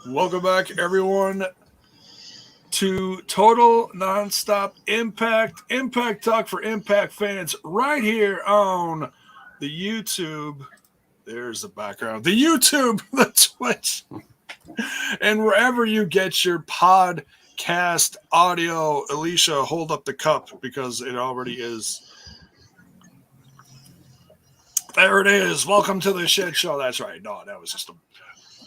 Welcome back, everyone, to Total Nonstop Impact Talk for Impact fans, right here on the YouTube. There's the background. The YouTube, the Twitch, and wherever you get your podcast audio. Alicia, hold up the cup because it already is. There it is. Welcome to the shit show. That's right. No, that was just a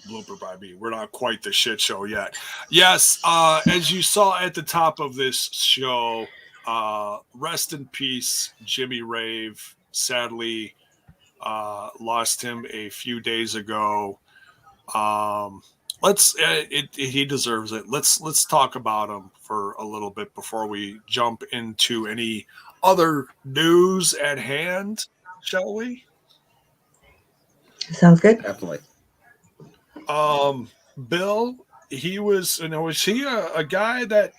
blooper by me. We're not quite the shit show yet. Yes, as you saw at the top of this show, rest in peace, Jimmy Rave. Sadly, lost him a few days ago. He deserves it. Let's talk about him for a little bit before we jump into any other news at hand, shall we? Sounds good. Definitely. Bill, he was he a guy that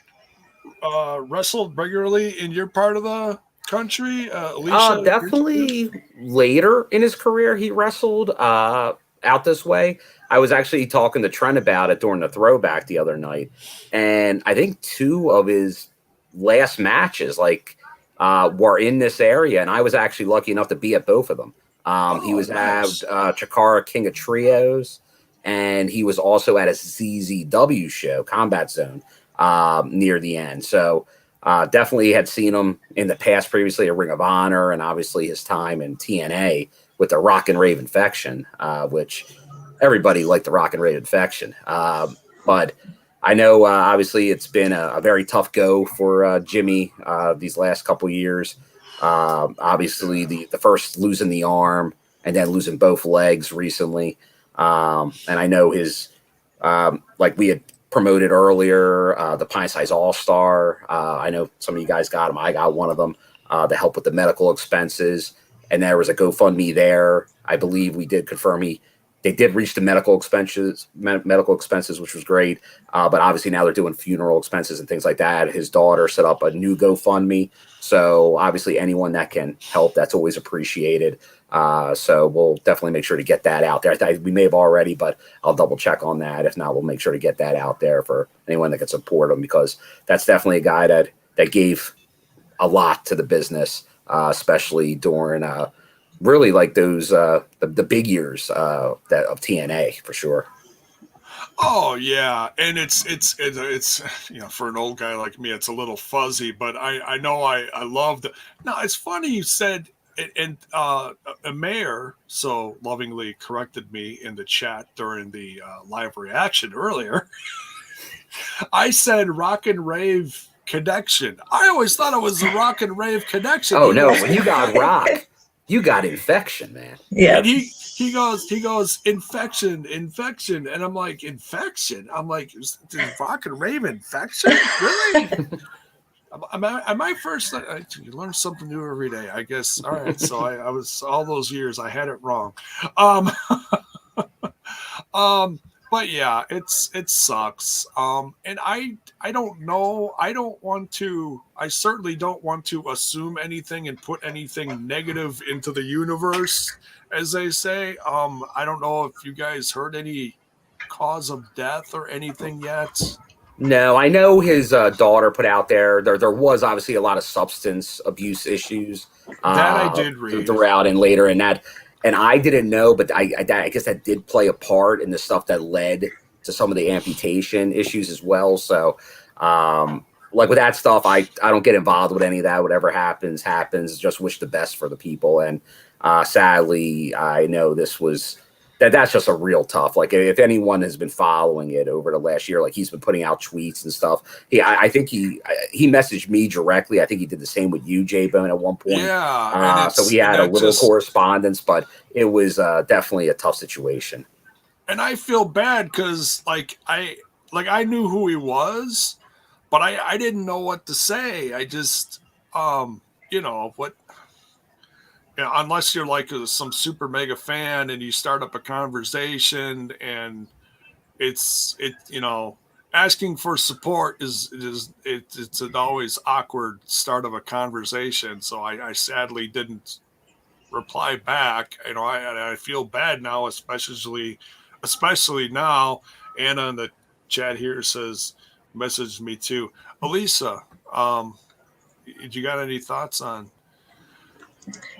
wrestled regularly in your part of the country? Alicia, definitely later in his career, he wrestled out this way. I was actually talking to Trent about it during the throwback the other night, and I think two of his last matches were in this area, and I was actually lucky enough to be at both of them. He was nice. at Chikara King of Trios, and he was also at a ZZW show, Combat Zone, near the end. So definitely had seen him in the past previously at Ring of Honor, and obviously his time in TNA with the Rock and Rave Infection, which everybody liked the Rock and Rave Infection. But I know obviously it's been a very tough go for Jimmy these last couple years. Obviously the first losing the arm and then losing both legs recently. And I know his, like we had promoted earlier, the Pine Size All-Star. I know some of you guys got him. I got one of them to help with the medical expenses. And there was a GoFundMe there. I believe we did confirm they did reach the medical expenses, which was great. But obviously now they're doing funeral expenses and things like that. His daughter set up a new GoFundMe. So obviously anyone that can help, that's always appreciated. So we'll definitely make sure to get that out there. We may have already, but I'll double check on that. If not, we'll make sure to get that out there for anyone that can support him, because that's definitely a guy that gave a lot to the business, especially during really like those the big years of TNA for sure. Oh yeah, and it's for an old guy like me, it's a little fuzzy, but I know I loved it. Now it's funny you said, and a mayor so lovingly corrected me in the chat during the live reaction earlier. I said Rock and Rave Connection. I always thought it was the Rock and Rave Connection. Oh no, when you got Rock, you got Infection, man. Yeah. And he goes infection, and I'm like, infection. I'm like, is Rock and Rave Infection? Really? Am I first? You learn something new every day, I guess. All right, so I was all those years I had it wrong. But yeah, it sucks. And I don't know. I certainly don't want to assume anything and put anything negative into the universe, as they say. I don't know if you guys heard any cause of death or anything yet. No, I know his daughter put out there was obviously a lot of substance abuse issues. That I did read throughout and later, and I didn't know, but I guess that did play a part in the stuff that led to some of the amputation issues as well. So, like with that stuff, I don't get involved with any of that. Whatever happens. Just wish the best for the people. And sadly, I know that's just a real tough. Like if anyone has been following it over the last year, like he's been putting out tweets and stuff. I think he messaged me directly. I think he did the same with you, J-Bone, at one point. Yeah. So we had a little correspondence, but it was definitely a tough situation. And I feel bad because I knew who he was, but I didn't know what to say. I just unless you're like some super mega fan and you start up a conversation, and asking for support it's an always awkward start of a conversation. So I sadly didn't reply back. I feel bad now, especially now. Anna in the chat here says, messaged me too. Elisa, you got any thoughts on?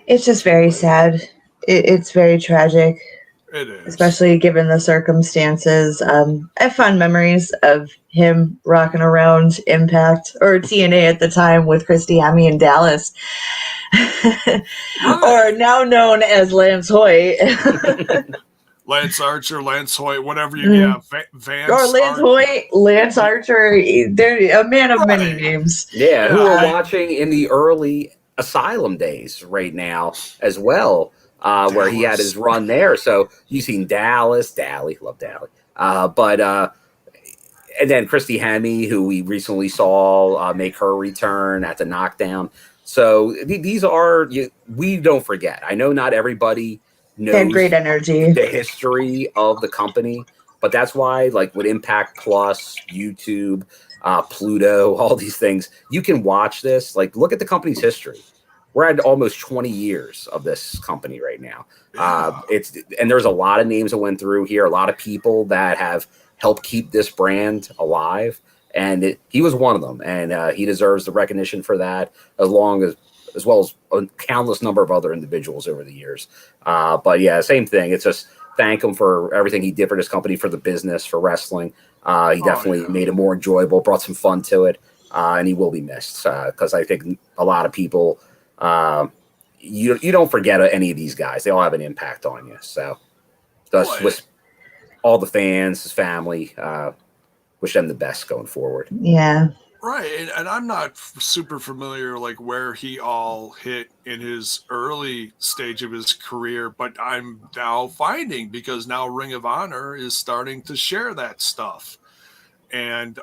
It's just very sad. It's very tragic. It is. Especially given the circumstances. I have fond memories of him rocking around Impact or TNA at the time with Christy Hemme in Dallas. Or now known as Lance Hoyt. Lance Archer, Lance Hoyt, whatever you Vance or Lance Hoyt, Lance Archer. They're a man of many names. Yeah, who are watching in the early Asylum days right now as well, where he had his run there. So you've seen Dallas, love Dally. And then Christy Hemme, who we recently saw make her return at the Knockdown. So these are, we don't forget. I know not everybody knows they had great energy, the history of the company, but that's why, like with Impact Plus, YouTube, Pluto, all these things, you can watch this. Like, look at the company's history. We're at almost 20 years of this company right now. And there's a lot of names that went through here, a lot of people that have helped keep this brand alive. And he was one of them, and he deserves the recognition for that, as well as a countless number of other individuals over the years. But yeah, same thing. It's just thank him for everything he did for this company, for the business, for wrestling. He definitely made it more enjoyable, brought some fun to it, and he will be missed because I think a lot of people, you don't forget any of these guys. They all have an impact on you. So with all the fans, his family, wish them the best going forward. Yeah. Right, and I'm not super familiar like where he all hit in his early stage of his career, but I'm now finding, because now Ring of Honor is starting to share that stuff, and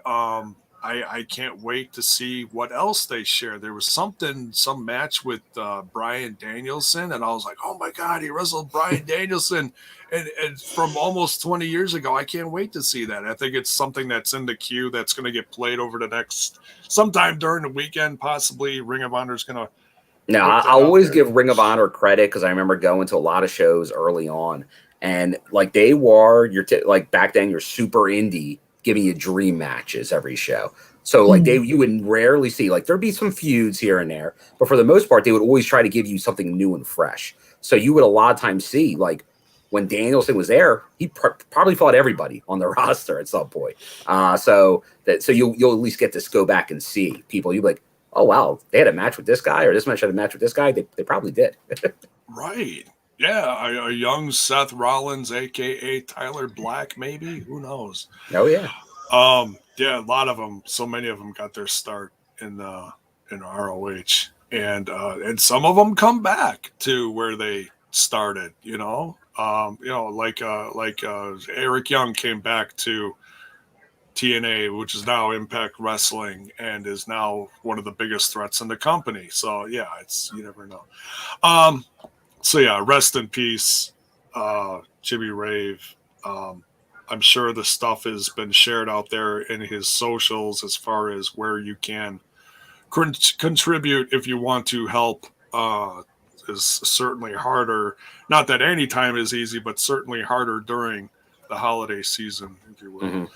I can't wait to see what else they share. There was some match with Bryan Danielson, and I was like, oh my God, he wrestled Bryan Danielson. And from almost 20 years ago. I can't wait to see that. I think it's something that's in the queue that's going to get played over the next, sometime during the weekend, possibly. Ring of Honor is going to. No, I always give Ring of Honor credit because I remember going to a lot of shows early on, and like they were like back then, you're super indie, giving you dream matches every show. So like you would rarely see, like there'd be some feuds here and there, but for the most part, they would always try to give you something new and fresh. So you would a lot of times see, like when Danielson was there, he probably fought everybody on the roster at some point. So you'll at least get to go back and see people. You'll be like, oh wow, they had a match with this guy, or this match had a match with this guy. They probably did. Right. Yeah, a young Seth Rollins, aka Tyler Black, maybe. Who knows? Oh yeah. Yeah, a lot of them. So many of them got their start in ROH, and some of them come back to where they started. Like Eric Young came back to TNA, which is now Impact Wrestling, and is now one of the biggest threats in the company. So yeah, you never know. So yeah, rest in peace, Jimmy Rave. I'm sure the stuff has been shared out there in his socials as far as where you can contribute if you want to help. Is certainly harder. Not that any time is easy, but certainly harder during the holiday season, if you will.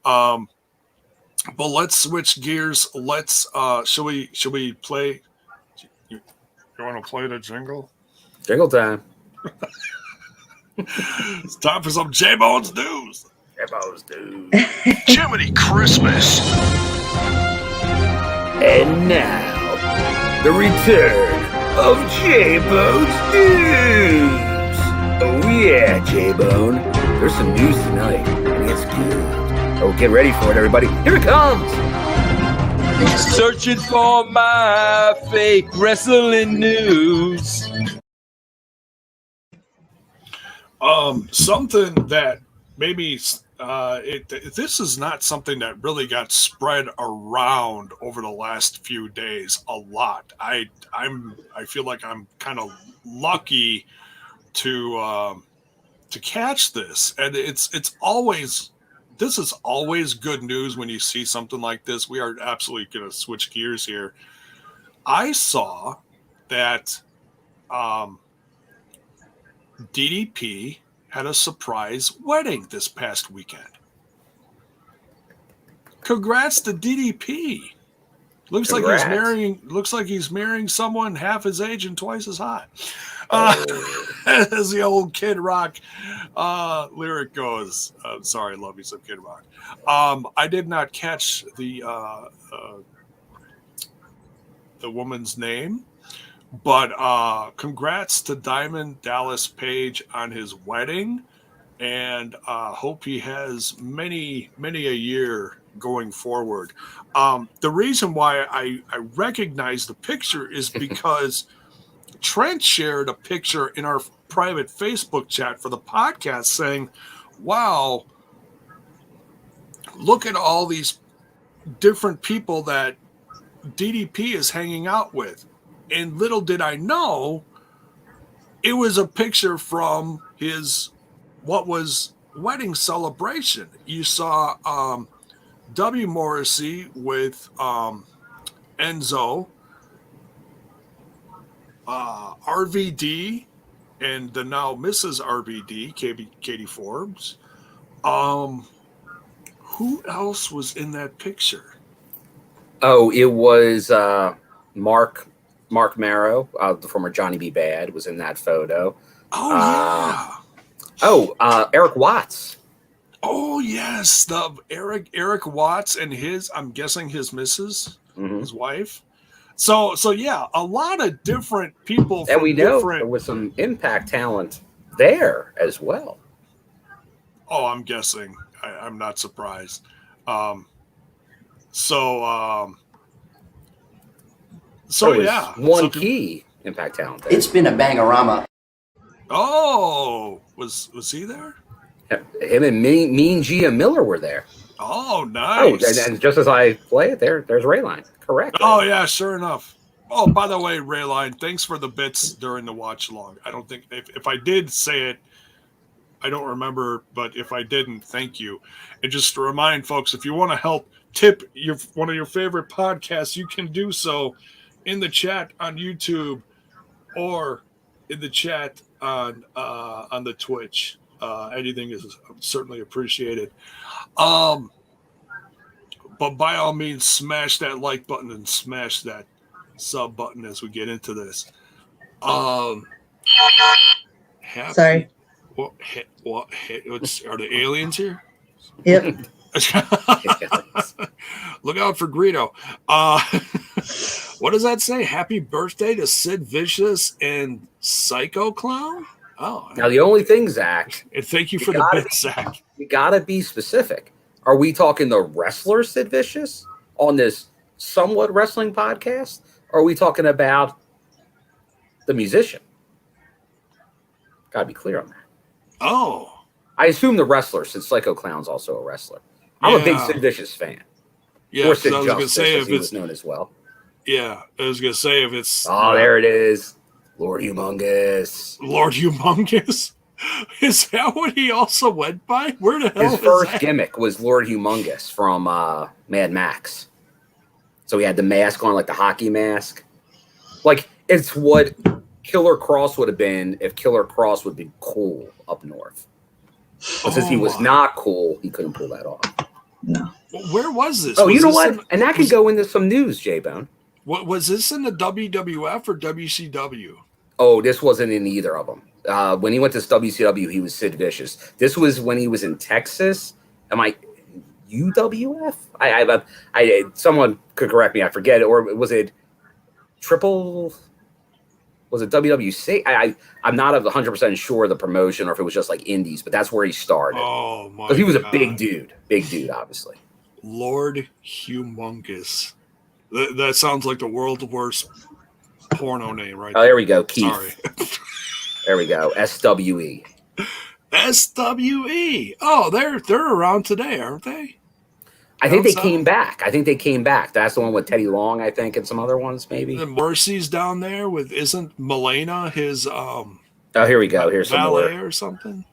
Mm-hmm. But let's switch gears. Let's should we play? You want to play the jingle? Jingle time. It's time for some J-Bones news. J-Bones news. Jiminy Christmas. And now, the return of J-Bones news. Oh yeah, J-Bone. There's some news tonight, and it's good. Oh, get ready for it, everybody. Here it comes. Searching for my fake wrestling news. Something that maybe this is not something that really got spread around over the last few days a lot. I feel like I'm kind of lucky to catch this, and this is always good news when you see something like this. We are absolutely going to switch gears here. I saw that DDP had a surprise wedding this past weekend. congrats to DDP. Looks Congrats. like he's marrying someone half his age and twice as hot. As the old Kid Rock lyric goes. Sorry, love you some Kid Rock. I did not catch the woman's name, but congrats to Diamond Dallas Page on his wedding, and hope he has many a year going forward. The reason why I recognize the picture is because Trent shared a picture in our private Facebook chat for the podcast saying, wow, look at all these different people that DDP is hanging out with. And little did I know, it was a picture from his, what was wedding celebration. You saw W. Morrissey with Enzo, RVD, and the now Mrs. RVD, Katie Forbes. Who else was in that picture? Oh, it was Mark Marrow, the former Johnny B. Bad, was in that photo. Eric Watts. Oh yes, the Eric Watts and I'm guessing his missus, his wife. So yeah, a lot of different people. And we know there was some Impact talent there as well. Oh, I'm guessing. I'm not surprised. So yeah, one key Impact talent there. It's been a bangorama. Oh, was he there? Him and Mean Gia Miller were there. Oh, nice. Oh, and just as I play it, there's Rayline. Correct. Oh, yeah, sure enough. Oh, by the way, Rayline, thanks for the bits during the watch along. I don't think if I did say it, I don't remember, but if I didn't, thank you. And just to remind folks, if you want to help tip one of your favorite podcasts, you can do so in the chat on YouTube or in the chat on the Twitch. Anything is certainly appreciated. But by all means, smash that like button and smash that sub button as we get into this. Sorry. What? Are the aliens here? Yep. Look out for Greedo. What does that say? Happy birthday to Sid Vicious and Psycho Clown? Oh, now the only thing, Zach, and thank you for the bit, Zach. You gotta be specific. Are we talking the wrestler Sid Vicious on this somewhat wrestling podcast? Or are we talking about the musician? Gotta be clear on that. Oh, I assume the wrestler, since Psycho Clown's also a wrestler. I'm a big Sid Vicious fan. Yeah, or Sid I was Justice, gonna say as he was known as well. Yeah, I was gonna say if it's there it is. Lord Humongous. Lord Humongous? Is that what he also went by? Where the hell his first gimmick was Lord Humongous from Mad Max. So he had the mask on, like the hockey mask. Like, it's what Killer Cross would have been if Killer Cross would be cool up north. But since he was not cool, he couldn't pull that off. No. Where was this? Oh, you know what? And that could go into some news, J-Bone. What was this in the WWF or WCW? Oh, this wasn't in either of them. When he went to WCW, he was Sid Vicious. This was when he was in Texas. Am I UWF? I someone could correct me. I forget. Or was it triple? Was it WWC? I'm not 100% sure of the promotion or if it was just like indies, but that's where he started. Oh my! Because he was a big dude, obviously. Lord Humongous. That sounds like the world's worst porno name, right? Oh, there we go, Keith. Sorry. There we go, SWE. SWE. Oh, they're around today, aren't they? I think they came back. That's the one with Teddy Long, I think, and some other ones maybe. And Mercy's down there with isn't Milena his Oh, here we go. Here's some more. or something.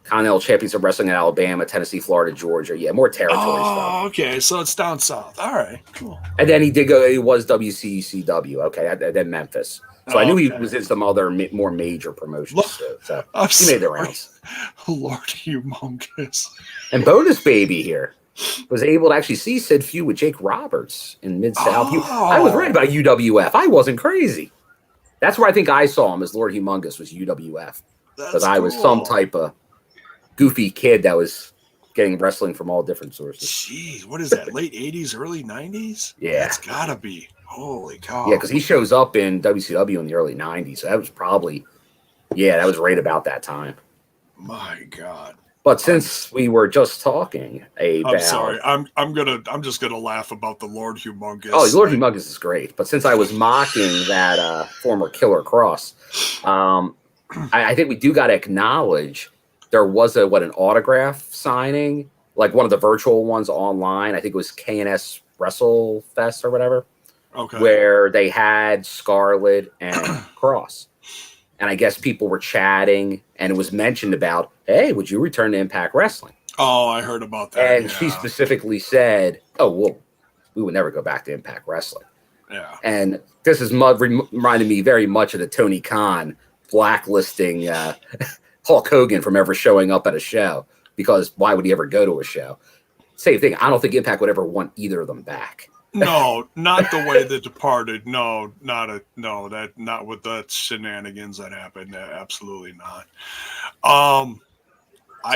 Continental Champions of Wrestling in Alabama, Tennessee, Florida, Georgia. Yeah, more territory stuff. Okay, so it's down south. All right, cool. And then he was WCCW. Okay, and then Memphis. So I knew he was in some other more major promotions too. So he made the rounds. Lord Humongous. And Bonus Baby here. was able to actually see Sid feud with Jake Roberts in Mid-South. Oh. I was right about UWF. I wasn't crazy. That's where I think I saw him as Lord Humongous was UWF. Because I was some type of goofy kid that was getting wrestling from all different sources. Jeez, what is that? Late 80s, early 90s? Yeah. That's gotta be. Holy cow. Yeah, because he shows up in WCW in the early 90s. So that was probably, that was right about that time. My God. But since we were just talking about... I'm sorry. I'm just gonna laugh about the Lord Humongous. Oh, Lord Humongous is great. But since I was mocking that former Killer Cross, I think we do got to acknowledge there was an autograph signing, like one of the virtual ones online. I think it was KNS Wrestle Fest or whatever. Okay. Where they had Scarlett and Cross. And I guess people were chatting, and it was mentioned about, hey, would you return to Impact Wrestling? Oh, I heard about that. And she specifically said, oh, well, we would never go back to Impact Wrestling. Yeah. And this is reminded me very much of the Tony Khan blacklisting Hulk Hogan from ever showing up at a show, because why would he ever go to a show? Same thing. I don't think Impact would ever want either of them back. No, not the way that Departed. No, not with the shenanigans that happened. Absolutely not. I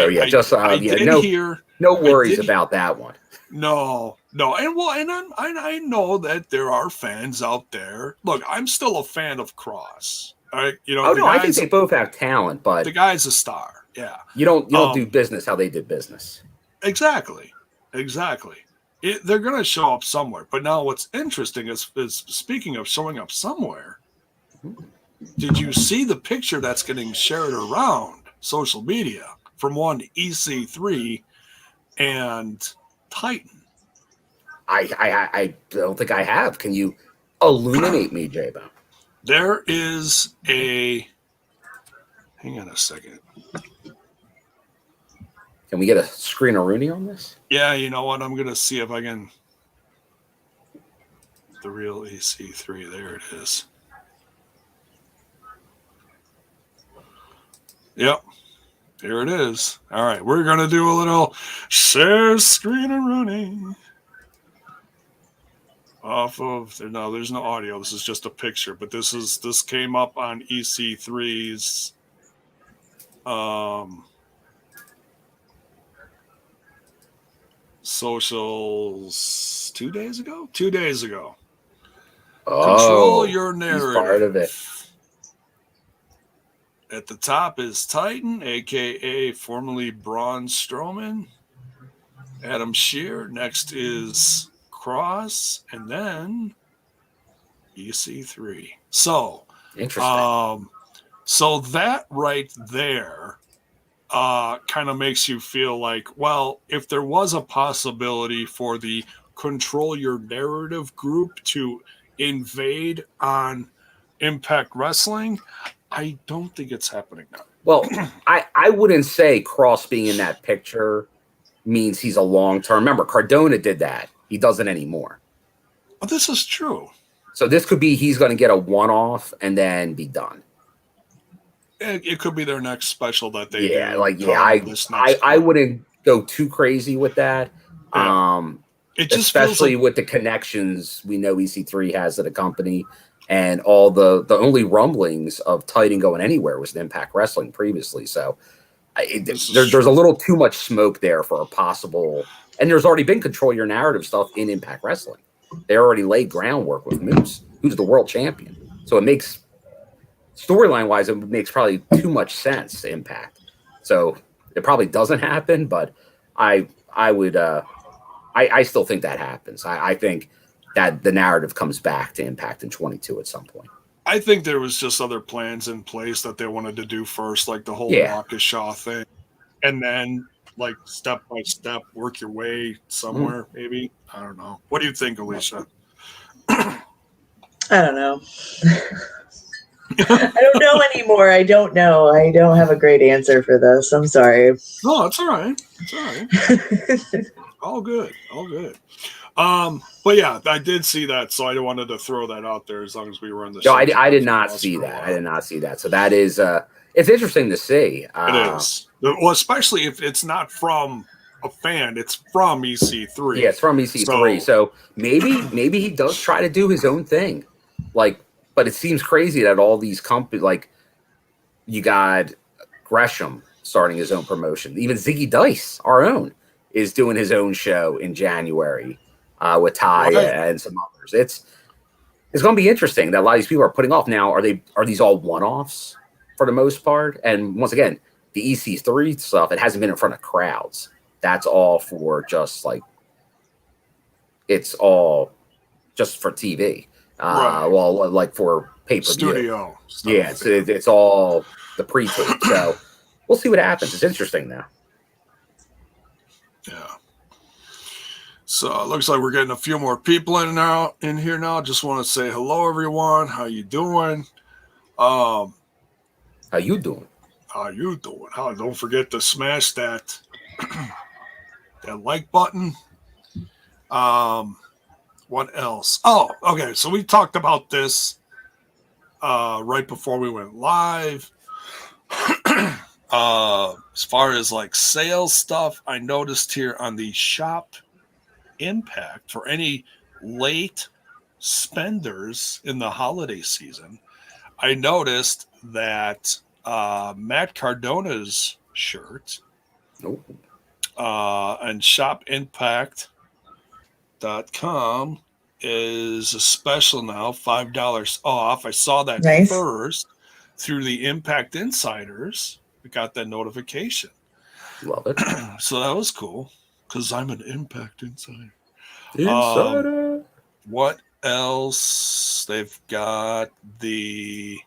did hear no worries about that one. No, and I know that there are fans out there. Look, I'm still a fan of Cross. All right, I think they both have talent, but the guy's a star. Yeah, you don't do business how they did business. Exactly. They're going to show up somewhere. But now what's interesting is speaking of showing up somewhere, did you see the picture that's getting shared around social media from one EC3 and Titan? I don't think I have. Can you illuminate me, J-Bone? There is a... Hang on a second. Can we get a screen-a-rooney on this? Yeah, you know what? I'm going to see if I can... The real EC3. There it is. Yep. Here it is. All right. We're going to do a little share screen-a-rooney. Off of... No, there's no audio. This is just a picture. But this came up on EC3's... socials 2 days ago. Control your narrative. Part of it. At the top is Titan, aka formerly Braun Strowman, Adam Shear. Next is Cross, and then EC3. So interesting. So that right there kind of makes you feel like, well, if there was a possibility for the Control Your Narrative group to invade on Impact Wrestling, I don't think it's happening now. Well, I wouldn't say Cross being in that picture means he's a long-term. Remember, Cardona did that. He doesn't anymore. But this is true. So this could be he's going to get a one-off and then be done. It could be their next special that they do. I wouldn't go too crazy with that. Yeah. It just especially with the connections we know EC3 has to the company, and all the only rumblings of Titan going anywhere was in Impact Wrestling previously. So there's a little too much smoke there for a possible. And there's already been Control Your Narrative stuff in Impact Wrestling. They already laid groundwork with Moose, who's the world champion. So it makes. Storyline wise, it makes probably too much sense to Impact. So it probably doesn't happen, but I still think that happens. I think that the narrative comes back to Impact in 22 at some point. I think there was just other plans in place that they wanted to do first, like the whole Waukesha thing, and then like step by step work your way somewhere. Maybe, I don't know. What do you think, Alicia? I don't know. I don't know anymore. I don't know. I don't have a great answer for this. I'm sorry. No, it's all right. It's all right. All good. But yeah, I did see that, so I wanted to throw that out there as long as we were on the show. No, I did not see that. I did not see that. So that is it's interesting to see. It is. Well, especially if it's not from a fan. It's from EC3. Yeah, it's from EC3. So maybe he does try to do his own thing. Like, but it seems crazy that all these companies, like you got Gresham starting his own promotion. Even Ziggy Dice, our own, is doing his own show in January with Taya and some others. It's going to be interesting that a lot of these people are putting off. Now, are these all one-offs for the most part? And once again, the EC3 stuff, it hasn't been in front of crowds. That's all for just like, it's all just for TV. Well, like for pay-per-view. Studio stuff. Yeah, it's all the pre-tape. So we'll see what happens. It's interesting now. Yeah. So it looks like we're getting a few more people in here now. Just want to say hello, everyone. How you doing? How you doing? How you doing? Don't forget to smash that that like button. What else? Oh, okay. So we talked about this right before we went live. As far as like sales stuff, I noticed here on the Shop Impact for any late spenders in the holiday season, I noticed that Matt Cardona's shirt and shopimpact.com is a special now, $5 off. I saw that first through the Impact Insiders. We got that notification. Love it. So that was cool because I'm an Impact Insider. What else? They've got the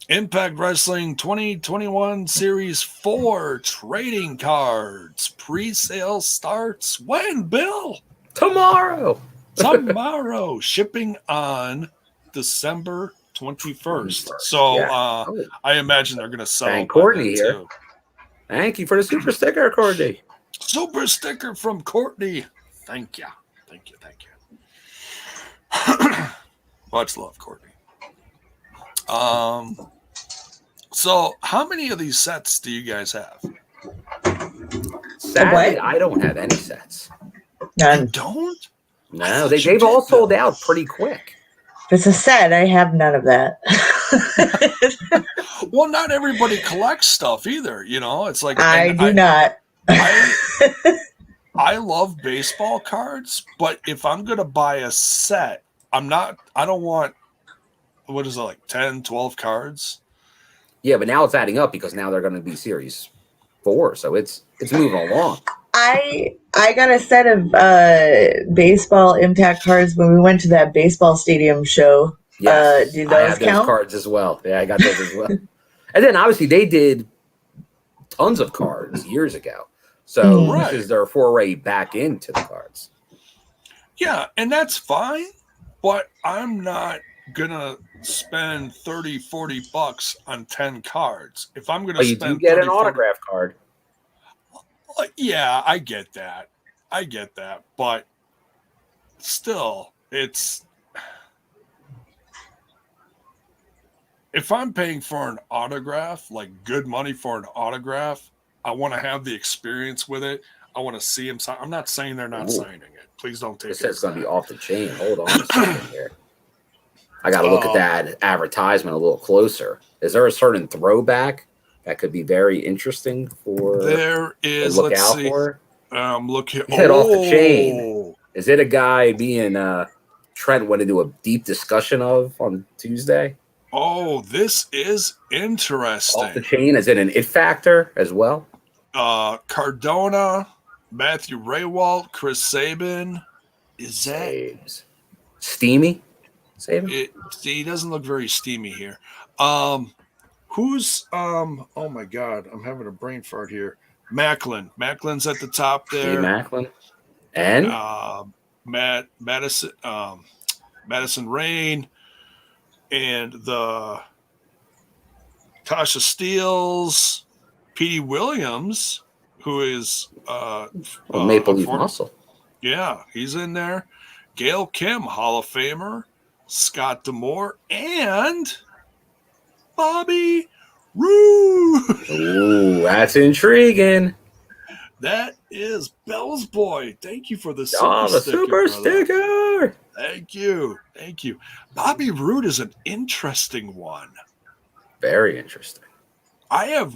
Impact Wrestling 2021 Series 4 trading cards. Pre-sale starts when, Bill? Tomorrow. Shipping on December 21st. So I imagine they're going to sell. Thank Courtney here. Too. Thank you for the super sticker, Courtney. Super sticker from Courtney. Thank you. Much love, Courtney. So how many of these sets do you guys have? Sadly, I don't have any sets. None. You don't? No, they've all sold out pretty quick. If it's a set, I have none of that. Well, not everybody collects stuff either. You know, it's like I do not. I love baseball cards, but if I'm going to buy a set, I don't want, what is it, like 10, 12 cards? Yeah, but now it's adding up because now they're going to be Series 4, so it's moving along. I got a set of baseball Impact cards when we went to that baseball stadium show. Yes, do I those have count? those cards as well. Yeah, I got those as well. And then obviously they did tons of cards years ago. So this is their foray back into the cards. Yeah, and that's fine, but I'm not going to spend $30-$40 on 10 cards. If I'm going to spend, you do get an autograph card. Yeah, I get that. But still, if I'm paying for an autograph, like good money for an autograph, I want to have the experience with it. I want to see him sign. I'm not saying they're not signing it. Please don't take it. It's going to be off the chain. Hold on a second here. I got to look at that advertisement a little closer. Is there a certain throwback that could be very interesting for? There is. To look out for? Look here. Head off the chain. Is it a guy being Trent went into a deep discussion of on Tuesday? Oh, this is interesting. Off the chain. Is it an it factor as well? Cardona, Matthew Raywalt, Chris Sabin. Is that steamy? Sabin? He doesn't look very steamy here. Who's oh my god, I'm having a brain fart here. Macklin's at the top there. Steve Macklin. And Madison Rayne and the Tasha Steeles, Petey Williams, who is Maple Leaf Muscle. Yeah, he's in there. Gail Kim, Hall of Famer, Scott D'Amore, and Bobby Roode. Ooh, that's intriguing. That is Bell's Boy. Thank you for the super Oh, the sticker, super brother. sticker. Thank you. Thank you. Bobby Roode is an interesting one. Very interesting. Have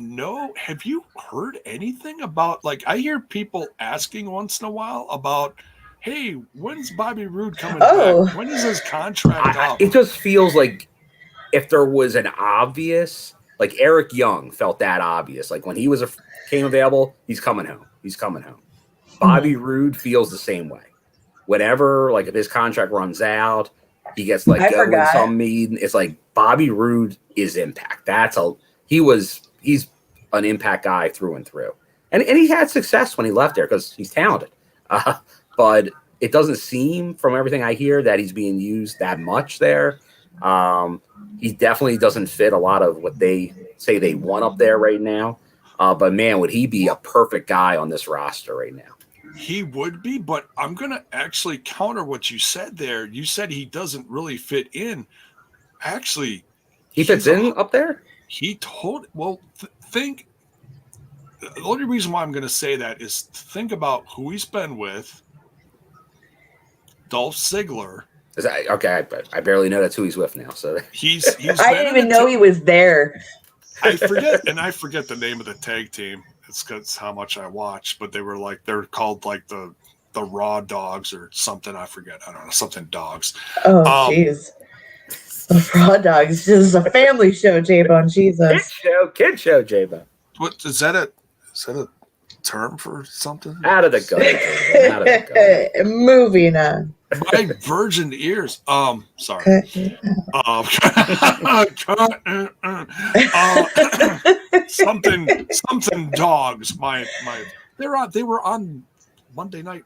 you heard anything about, like, I hear people asking once in a while about, hey, when's Bobby Roode coming back? When is his contract up? It just feels like if there was an obvious, like Eric Young felt that obvious. Like when he came available, he's coming home. He's coming home. Bobby Roode feels the same way. Whenever, like if his contract runs out, he gets like in some meeting. It's like Bobby Roode is Impact. He's an Impact guy through and through. And he had success when he left there because he's talented. But it doesn't seem from everything I hear that he's being used that much there. He definitely doesn't fit a lot of what they say they want up there right now. But man, would he be a perfect guy on this roster right now? He would be, but I'm going to actually counter what you said there. You said he doesn't really fit in. Actually, he fits in up there? The only reason why I'm going to say that is think about who he's been with. Dolph Ziggler. Okay, I barely know that's who he's with now. So he's I didn't even know he was there. I forget the name of the tag team. It's because how much I watch, but they're called like the Raw Dogs or something. I forget. I don't know, something dogs. Oh, jeez. The Raw Dogs. This is a family show, J-Bone. Jesus. Kid show, J-Bone. What is that? Is that a term for something? Out of the gutter. Moving on. My virgin ears. Sorry. Something dogs. They were on Monday Night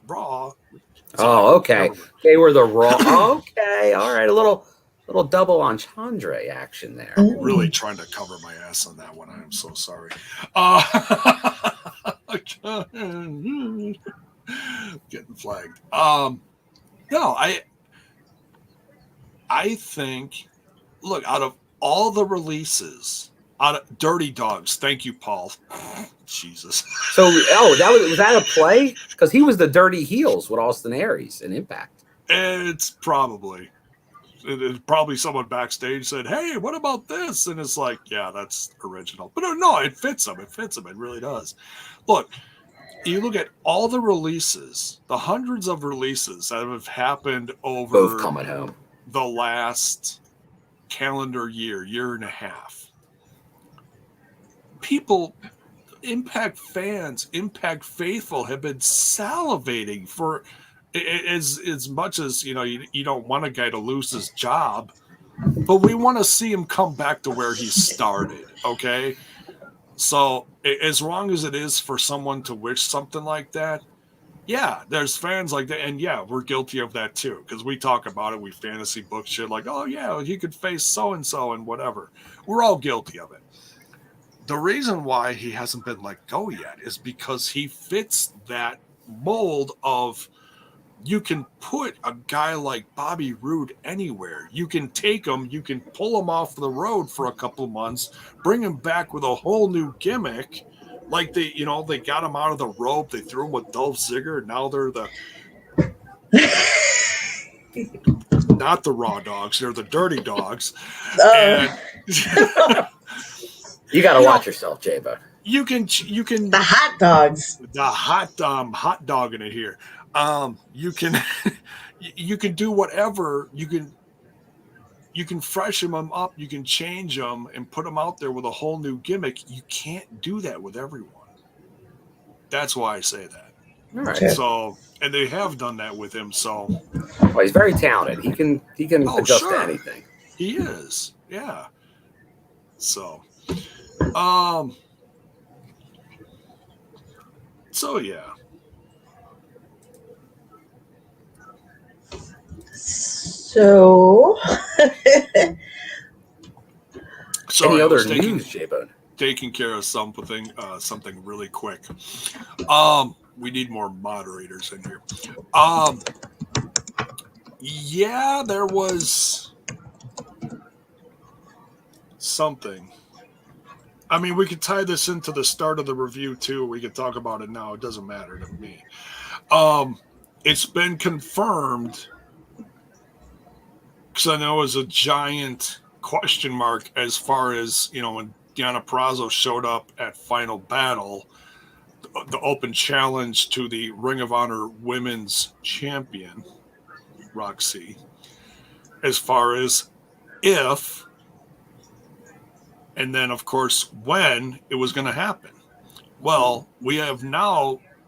Raw. Oh, okay. They were the Raw. Okay, all right. A little double entendre action there. I'm really trying to cover my ass on that one. I am so sorry. Getting flagged. No, I think, look, out of all the releases, out of Dirty Dogs, thank you, Paul. Jesus. So, was that a play? Because he was the Dirty Heels with Austin Aries in Impact. It's probably someone backstage said, hey, what about this? And it's like, yeah, that's original. But no, it fits them. It really does. Look, you look at all the releases, the hundreds of releases that have happened over both coming home the last calendar year and a half. People, Impact fans, Impact faithful have been salivating for as much as, you don't want a guy to lose his job, but we want to see him come back to where he started, okay? So as long as it is for someone to wish something like that, yeah, there's fans like that. And yeah, we're guilty of that too. Because we talk about it. We fantasy book shit like, oh yeah, he could face so-and-so and whatever. We're all guilty of it. The reason why he hasn't been let go yet is because he fits that mold of, you can put a guy like Bobby Roode anywhere. You can take him, you can pull him off the road for a couple of months, bring him back with a whole new gimmick. Like they got him out of the rope. They threw him with Dolph Ziggler. Now they're not the Raw Dogs. They're the Dirty Dogs. And, you got to watch yourself, J-Bo. You can the hot dogs. The hot dog in it here. You can do whatever. You can freshen them up. You can change them and put them out there with a whole new gimmick. You can't do that with everyone. That's why I say that. All right. So, and they have done that with him. So, well, he's very talented. He can adjust to anything. He is. Yeah. So, yeah. So, any other news, J-Bone? Taking care of something really quick. We need more moderators in here. Yeah, there was something. I mean, we could tie this into the start of the review too. We could talk about it now. It doesn't matter to me. It's been confirmed, because I know it was a giant question mark as far as, when Deonna Purrazzo showed up at Final Battle, the open challenge to the Ring of Honor Women's Champion, Roxy, as far as if, and then of course when it was going to happen. Well,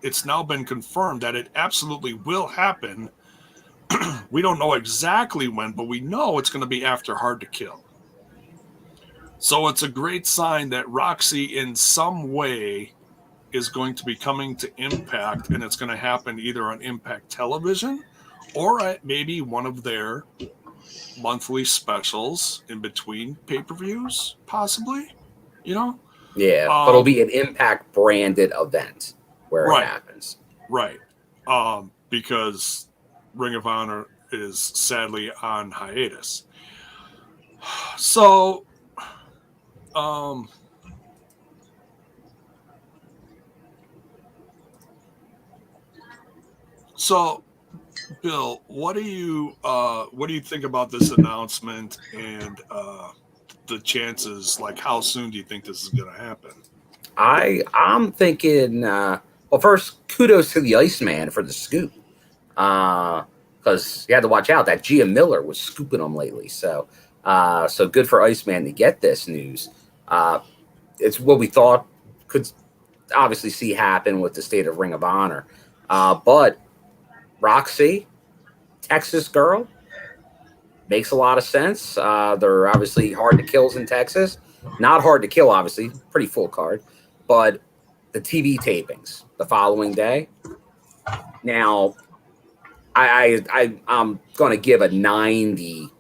it's now been confirmed that it absolutely will happen. We don't know exactly when, but we know it's going to be after Hard to Kill. So it's a great sign that Roxy in some way is going to be coming to Impact, and it's going to happen either on Impact Television or at maybe one of their monthly specials in between pay-per-views, possibly, Yeah, but it'll be an Impact branded event where it happens. Right. Because Ring of Honor is sadly on hiatus. So, Bill, what do you think about this announcement and the chances? Like, how soon do you think this is going to happen? I'm thinking. Well, first, kudos to the Iceman for the scoop, because you had to watch out. That Gia Miller was scooping them lately, so good for Iceman to get this news. It's what we thought could obviously see happen with the state of Ring of Honor, but Roxy, Texas girl, makes a lot of sense. They're obviously hard to kills in Texas. Not hard to kill, obviously, pretty full card, but the TV tapings the following day. Now, I'm going to give a 98%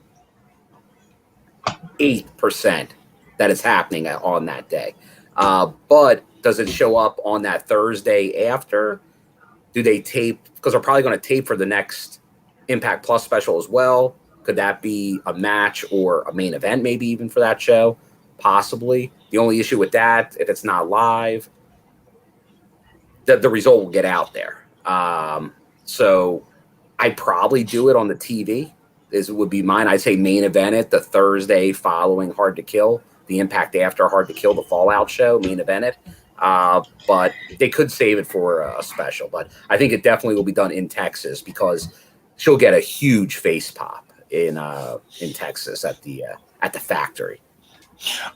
that it's happening on that day. But does it show up on that Thursday after? Do they tape? Because they're probably going to tape for the next Impact Plus special as well. Could that be a match or a main event, maybe even for that show? Possibly. The only issue with that, if it's not live, the result will get out there. So I'd probably do it on the TV. This would be mine. I'd say main event it the Thursday following Hard to Kill, the Impact after Hard to Kill, the Fallout show, main event it. But they could save it for a special. But I think it definitely will be done in Texas because she'll get a huge face pop in Texas at the factory.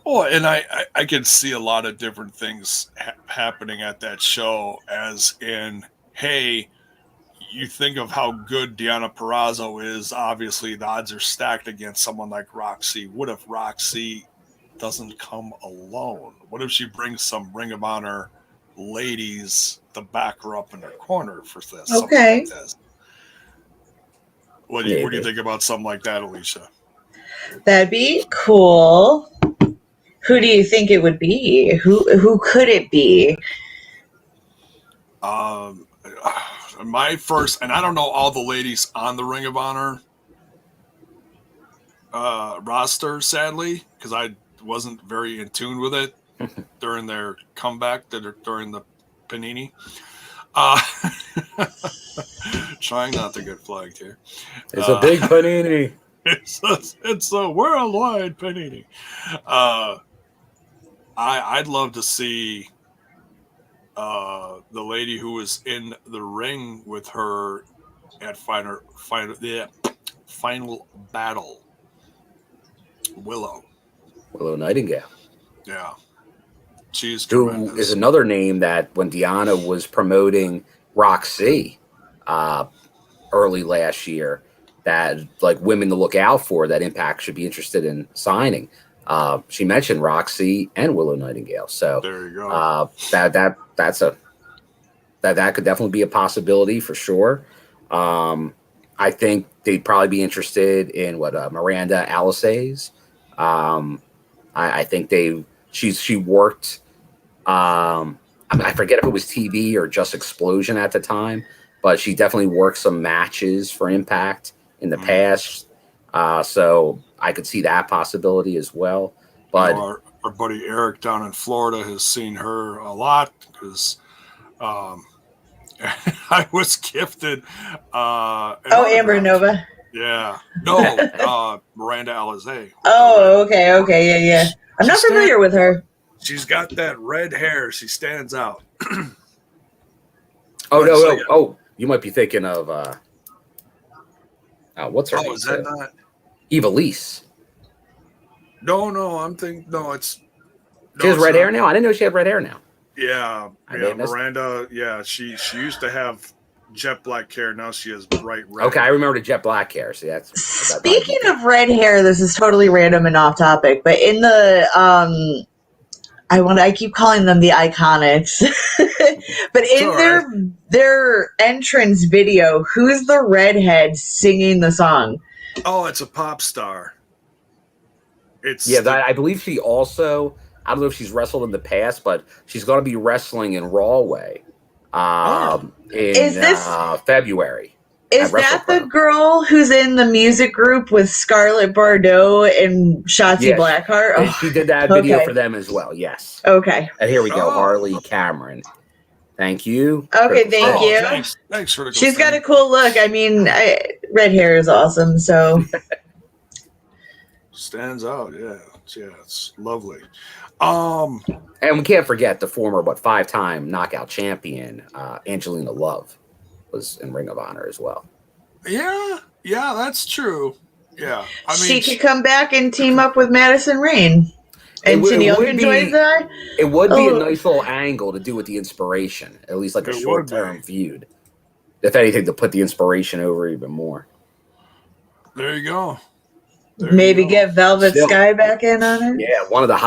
Well, and I could see a lot of different things happening at that show, as in, hey, you think of how good Deonna Purrazzo is. Obviously, the odds are stacked against someone like Roxy. What if Roxy doesn't come alone? What if she brings some Ring of Honor ladies to back her up in her corner for this? Okay. Like this? What do you think about something like that, Alicia? That'd be cool. Who do you think it would be? Who could it be? My first, and I don't know all the ladies on the Ring of Honor roster, sadly, because I wasn't very in tune with it during their comeback, during the Panini. Trying not to get flagged here. It's a big Panini. It's a worldwide Panini. I'd love to see the lady who was in the ring with her at final battle, Willow Nightingale. Yeah, she's who tremendous. Is another name that when Deonna was promoting Roxy early last year, that like women to look out for, that Impact should be interested in signing. She mentioned Roxy and Willow Nightingale, so there you go. That could definitely be a possibility for sure. I think they'd probably be interested in Miranda Alisays. I think she worked. I forget if it was TV or just Explosion at the time, but she definitely worked some matches for Impact in the past. So I could see that possibility as well. But our buddy Eric down in Florida has seen her a lot because I was gifted. Amber Nova. Yeah. No, Miranda Alizé. Oh, okay. Yeah. I'm not familiar with her. She's got that red hair. She stands out. Oh, you might be thinking of what's her name? Is that not Evilise? No, I'm thinking it's she has red hair now? I didn't know she had red hair now. Yeah, Miranda, she used to have jet black hair. Now she has bright red. Okay, I remember the jet black hair. See, Speaking of red hair, this is totally random and off topic, but in the I keep calling them the Iconics, but in their entrance video, who's the redhead singing the song? Oh, it's a pop star. I believe she also. I don't know if she's wrestled in the past, but she's going to be wrestling in Rawway in February. Is that the girl who's in the music group with Scarlett Bordeaux and Shotzi Blackheart? Oh, she did that video for them as well, yes. Okay. And here we go, Harley Cameron. Thank you. Okay, thank you. Thanks for the She's got a cool look. I mean, red hair is awesome, so. Stands out, yeah, it's lovely. And we can't forget the former, 5-time knockout champion, Angelina Love, was in Ring of Honor as well. Yeah, that's true. Yeah, I she mean, could come back and team up with Madison Rayne. And Tenille can join that. It would be a nice little angle to do with the inspiration, at least like a short-term feud. If anything, to put the inspiration over even more. There you go. Maybe get Velvet Sky back in on it. Yeah, one of the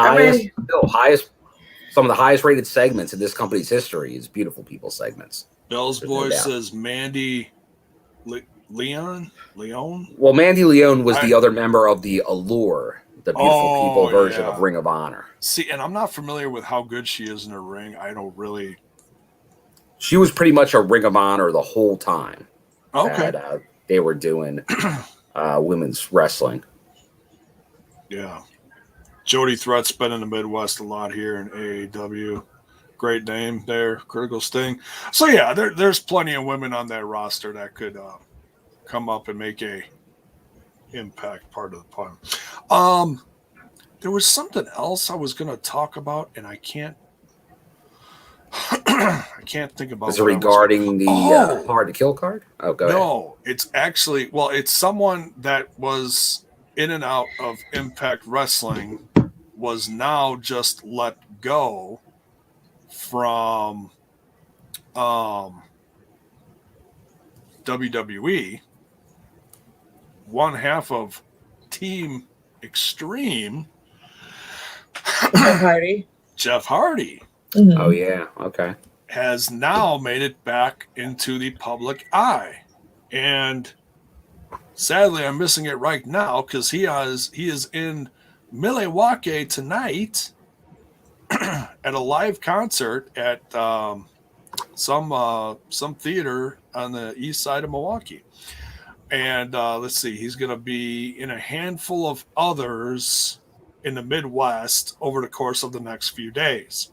some of the highest rated segments in this company's history is Beautiful People segments. Bell's Boy says Mandy Leon? Well, Mandy Leon was the other member of the Allure, the Beautiful People version of Ring of Honor. See, and I'm not familiar with how good she is in her ring. I don't really. She was pretty much a Ring of Honor the whole time. Okay. That, they were doing women's wrestling. Yeah. Jody Threat's been in the Midwest a lot here in AAW. Great name there, Critical Sting. So, yeah, there's plenty of women on that roster that could come up and make a impact part of the plan. There was something else I was going to talk about, and I can't think about. Is it regarding the Hard to Kill card? Oh, go ahead. No, it's actually, it's someone that was in and out of Impact Wrestling, was now just let go from WWE. One half of Team Extreme, Jeff Hardy. Mm-hmm. Oh, yeah. Okay. Has now made it back into the public eye. And sadly, I'm missing it right now because he is in Milwaukee tonight at a live concert at some theater on the east side of Milwaukee. And let's see, he's going to be in a handful of others in the Midwest over the course of the next few days.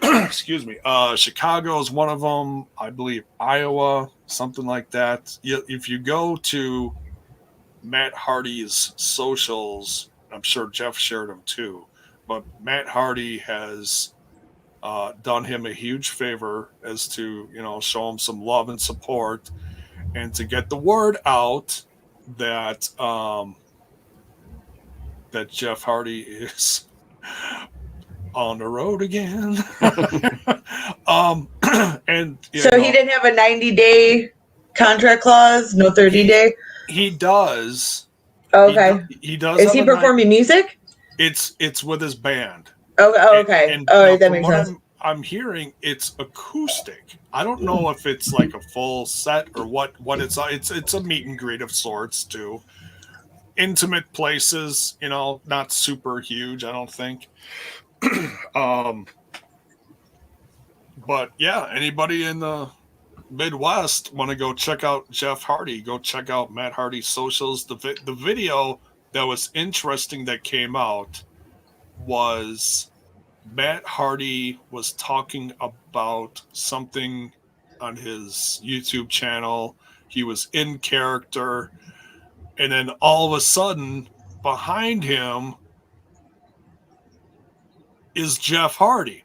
Excuse me. Chicago is one of them. I believe Iowa, something like that. If you go to Matt Hardy's socials, I'm sure Jeff shared them too, but Matt Hardy has done him a huge favor as to, show him some love and support and to get the word out that that Jeff Hardy is on the road again. And so he didn't have a 90-day contract clause, no 30-day? He does. Okay. He does. Is he performing music? It's with his band. Oh, okay. And That makes sense. I'm hearing it's acoustic. I don't know if it's like a full set or what it's a meet and greet of sorts too. Intimate places, not super huge, I don't think. But yeah, anybody in the Midwest want to go check out Jeff Hardy, go check out Matt Hardy's socials. The video that was interesting that came out was Matt Hardy was talking about something on his YouTube channel. He was in character, and then all of a sudden, behind him is Jeff Hardy.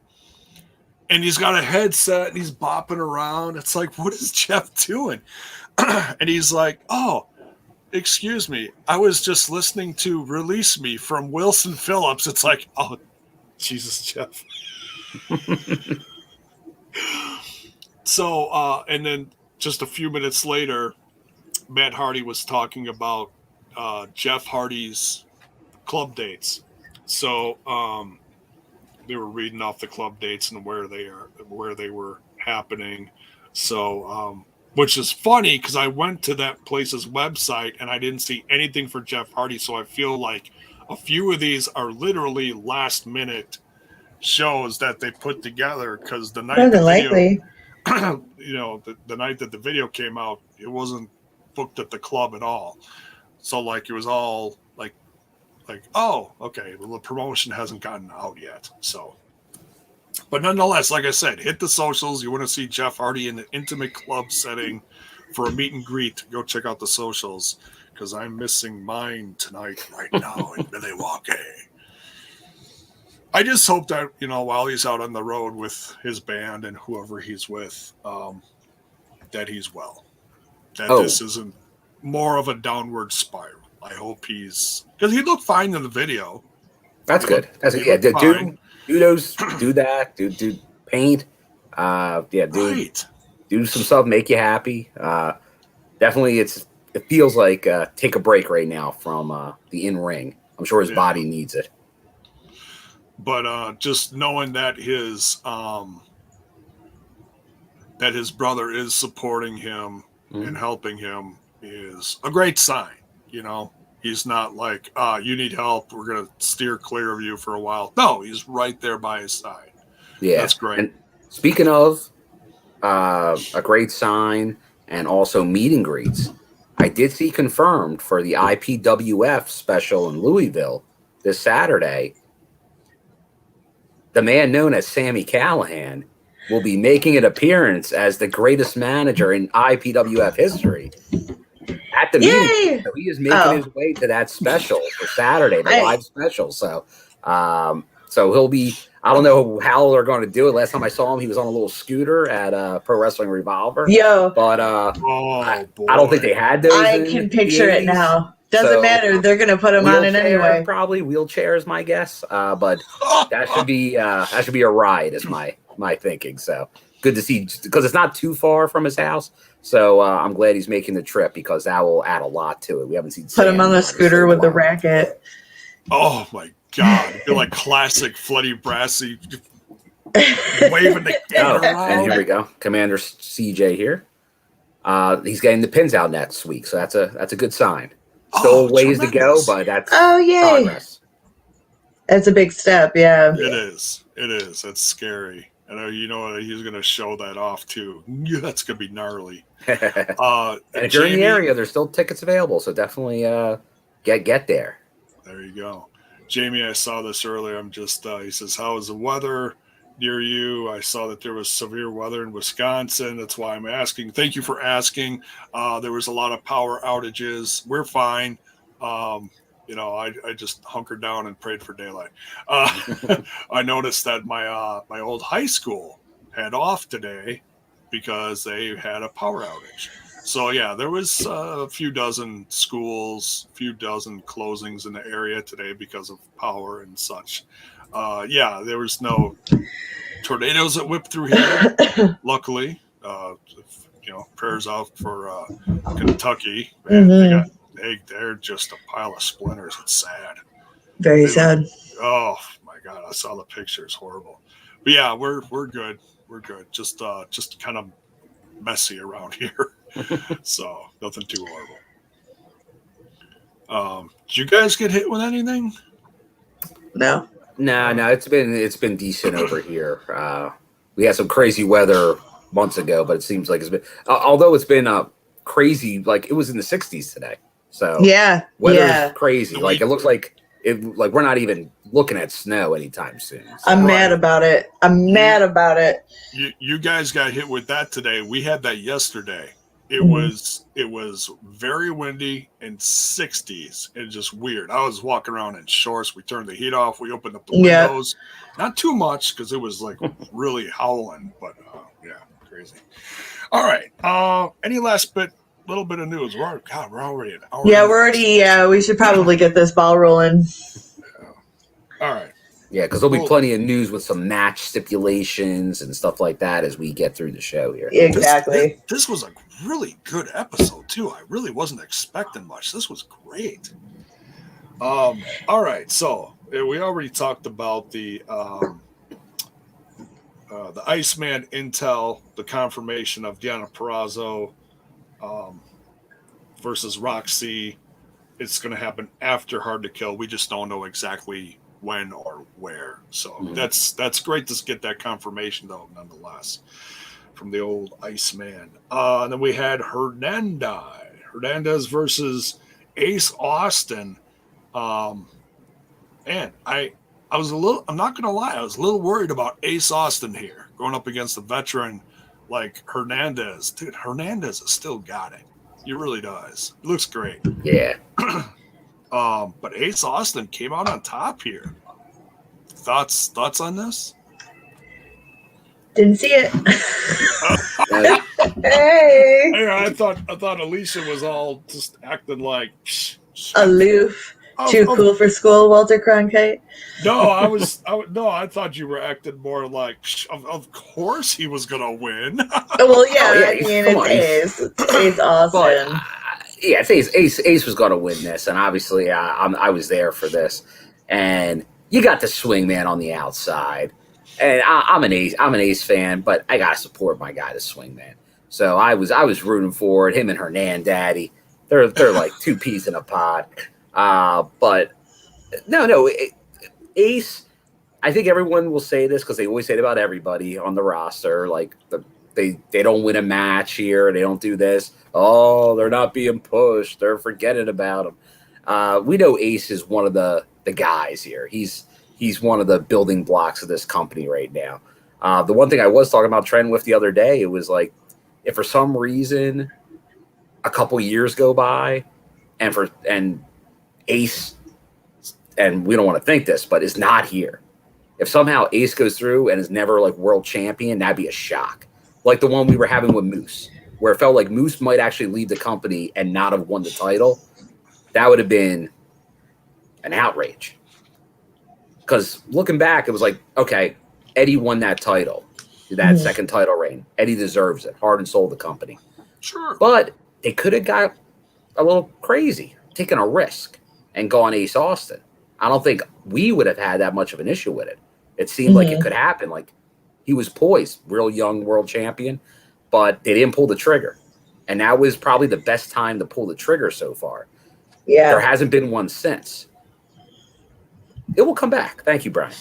And he's got a headset and he's bopping around. It's like, what is Jeff doing? And he's like, oh, excuse me. I was just listening to Release Me from Wilson Phillips. It's like, oh, Jesus, Jeff. So, and then just a few minutes later, Matt Hardy was talking about Jeff Hardy's club dates. So, they were reading off the club dates and where they were happening. So, which is funny because I went to that place's website and I didn't see anything for Jeff Hardy. So I feel like a few of these are literally last minute shows that they put together because the night the video, the night that the video came out, it wasn't booked at the club at all. So like it was all like, oh, okay, well, the promotion hasn't gotten out yet. So, but nonetheless, like I said, hit the socials. You want to see Jeff Hardy in an intimate club setting for a meet and greet, go check out the socials because I'm missing mine tonight right now in Milwaukee. I just hope that, while he's out on the road with his band and whoever he's with, that he's well. That this isn't more of a downward spiral. I hope because he looked fine in the video. That's good. That's good. Yeah, do that. Do paint. Do some stuff, make you happy. Definitely, it feels like take a break right now from the in ring. I'm sure his body needs it. But just knowing that his brother is supporting him and helping him is a great sign. He's not like, you need help. We're going to steer clear of you for a while. No, he's right there by his side. Yeah. That's great. And speaking of a great sign and also meet and greets, I did see confirmed for the IPWF special in Louisville this Saturday, the man known as Sami Callihan will be making an appearance as the greatest manager in IPWF history. At the meeting, so he is making his way to that special for Saturday, the live special. So, so he'll be. I don't know how they're going to do it. Last time I saw him, he was on a little scooter at Pro Wrestling Revolver. But I don't think they had those. I can picture it now. Doesn't matter. They're going to put him on it anyway. Probably wheelchair is my guess. But that should be a ride, is my thinking. So good to see because it's not too far from his house. So I'm glad he's making the trip because that will add a lot to it. We haven't seen put him on the scooter with the racket. Oh my God! I feel like classic Floody Brassy waving the camera around. And here we go, Commander CJ here. He's getting the pins out next week, so that's a good sign. Still ways to go, but that's progress. That's a big step. Yeah, it is. That's scary. I know he's going to show that off too. Yeah, that's going to be gnarly. And if you're in the area, there's still tickets available, so definitely get there. There you go. Jamie, I saw this earlier. I'm just, he says, how is the weather near you? I saw that there was severe weather in Wisconsin. That's why I'm asking. Thank you for asking. There was a lot of power outages. We're fine. I just hunkered down and prayed for daylight. I noticed that my old high school had off today because they had a power outage. So yeah, there was a few dozen schools, a few dozen closings in the area today because of power and such. There was no tornadoes that whipped through here. Luckily, prayers out for Kentucky. Man, they're just a pile of splinters. It's sad. Very sad. Oh my God, I saw the pictures. Horrible. But yeah, we're good. We're good. Just kind of messy around here. So nothing too horrible. Did you guys get hit with anything? No. It's been decent over here. We had some crazy weather months ago, but it seems like it's been although it's been crazy, like it was in the 60s today. So weather is crazy. Like it looks like we're not even looking at snow anytime soon. So. I'm mad about it. Mad about it. You guys got hit with that today. We had that yesterday. It was very windy and 60s. It's just weird. I was walking around in shorts. We turned the heat off. We opened up the windows. Not too much because it was like really howling, but yeah, crazy. All right. Any last little bit of news? We're already an hour. Yeah, we should probably get this ball rolling. All right. Yeah, because there'll be plenty of news with some match stipulations and stuff like that as we get through the show here. Exactly. This was a really good episode, too. I really wasn't expecting much. This was great. All right. So we already talked about the Iceman intel, the confirmation of Deonna Purrazzo versus Roxy. It's going to happen after Hard to Kill. We just don't know exactly when or where. So that's great to get that confirmation, though, nonetheless, from the old Iceman. And then we had Hernandez versus Ace Austin. And I was I'm not going to lie, I was a little worried about Ace Austin here, going up against a veteran like Hernandez. Dude, Hernandez has still got it. He really does. He looks great. Yeah. But Ace Austin came out on top here. Thoughts on this? Didn't see it. Hey. I thought Alicia was all just acting like aloof. Too cool for school, Walter Cronkite. I thought you were acting more like, of course he was gonna win. Well, yeah, I mean, it's Ace Austin. But, yeah, Ace was gonna win this, and obviously, I was there for this, and you got the swingman on the outside, and I'm an Ace fan, but I gotta support my guy, the swingman. So I was rooting for it. Him and Hernandez, they're like two peas in a pod. But no, Ace, I think everyone will say this because they always say it about everybody on the roster. Like they don't win a match here. They don't do this. Oh, they're not being pushed. They're forgetting about them. We know Ace is one of the guys here. He's one of the building blocks of this company right now. The one thing I was talking about Trent with the other day, it was like, if for some reason a couple years go by and Ace, and we don't want to think this, but is not here. If somehow Ace goes through and is never like world champion, that'd be a shock. Like the one we were having with Moose, where it felt like Moose might actually leave the company and not have won the title. That would have been an outrage. Because looking back, it was like, okay, Eddie won that title, that second title reign. Eddie deserves it. Heart and soul of the company. Sure. But they could have got a little crazy, taking a risk, and gone Ace Austin. I don't think we would have had that much of an issue with it. It seemed like it could happen. Like he was poised, real young world champion, but they didn't pull the trigger. And that was probably the best time to pull the trigger so far. Yeah. There hasn't been one since. It will come back. Thank you, Brian,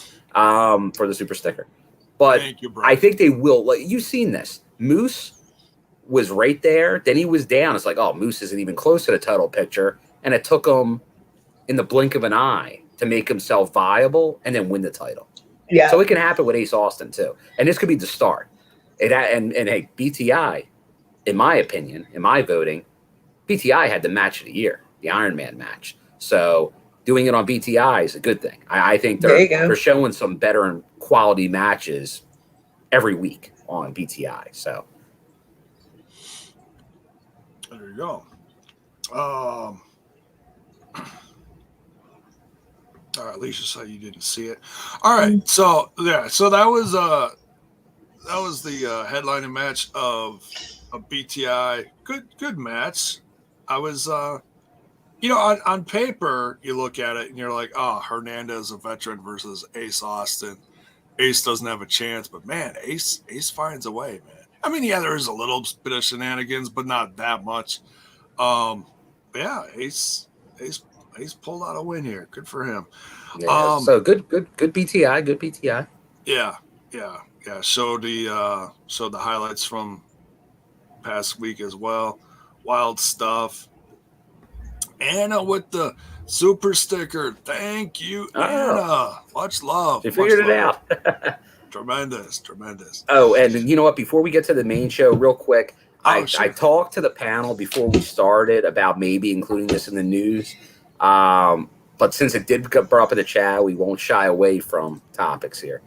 for the super sticker. But thank you, Brian. I think they will. Like, you've seen this. Moose was right there. Then he was down. It's like, oh, Moose isn't even close to the title picture. And it took him in the blink of an eye to make himself viable and then win the title. Yeah. So it can happen with Ace Austin too. And this could be the start. And hey, BTI, in my opinion, in my voting, BTI had the match of the year, the Iron Man match. So doing it on BTI is a good thing. I think they're showing some better and quality matches every week on BTI. So there you go. All right, Alicia said you didn't see it. All right, so yeah, so that was the headlining match of BTI. Good match. I was on paper you look at it and you're like, oh, Hernandez, a veteran versus Ace Austin. Ace doesn't have a chance, but man, Ace finds a way, man. I mean, yeah, there is a little bit of shenanigans, but not that much. Yeah, Ace pulled out a win here. Good for him. Yeah, so good BTI, good BTI. Yeah. Showed the highlights from past week as well. Wild stuff. Anna with the super sticker. Thank you, Anna. Much love. You figured it out. Tremendous. Oh, and you know what? Before we get to the main show, real quick, I talked to the panel before we started about maybe including this in the news. But since it did get brought up in the chat, we won't shy away from topics here.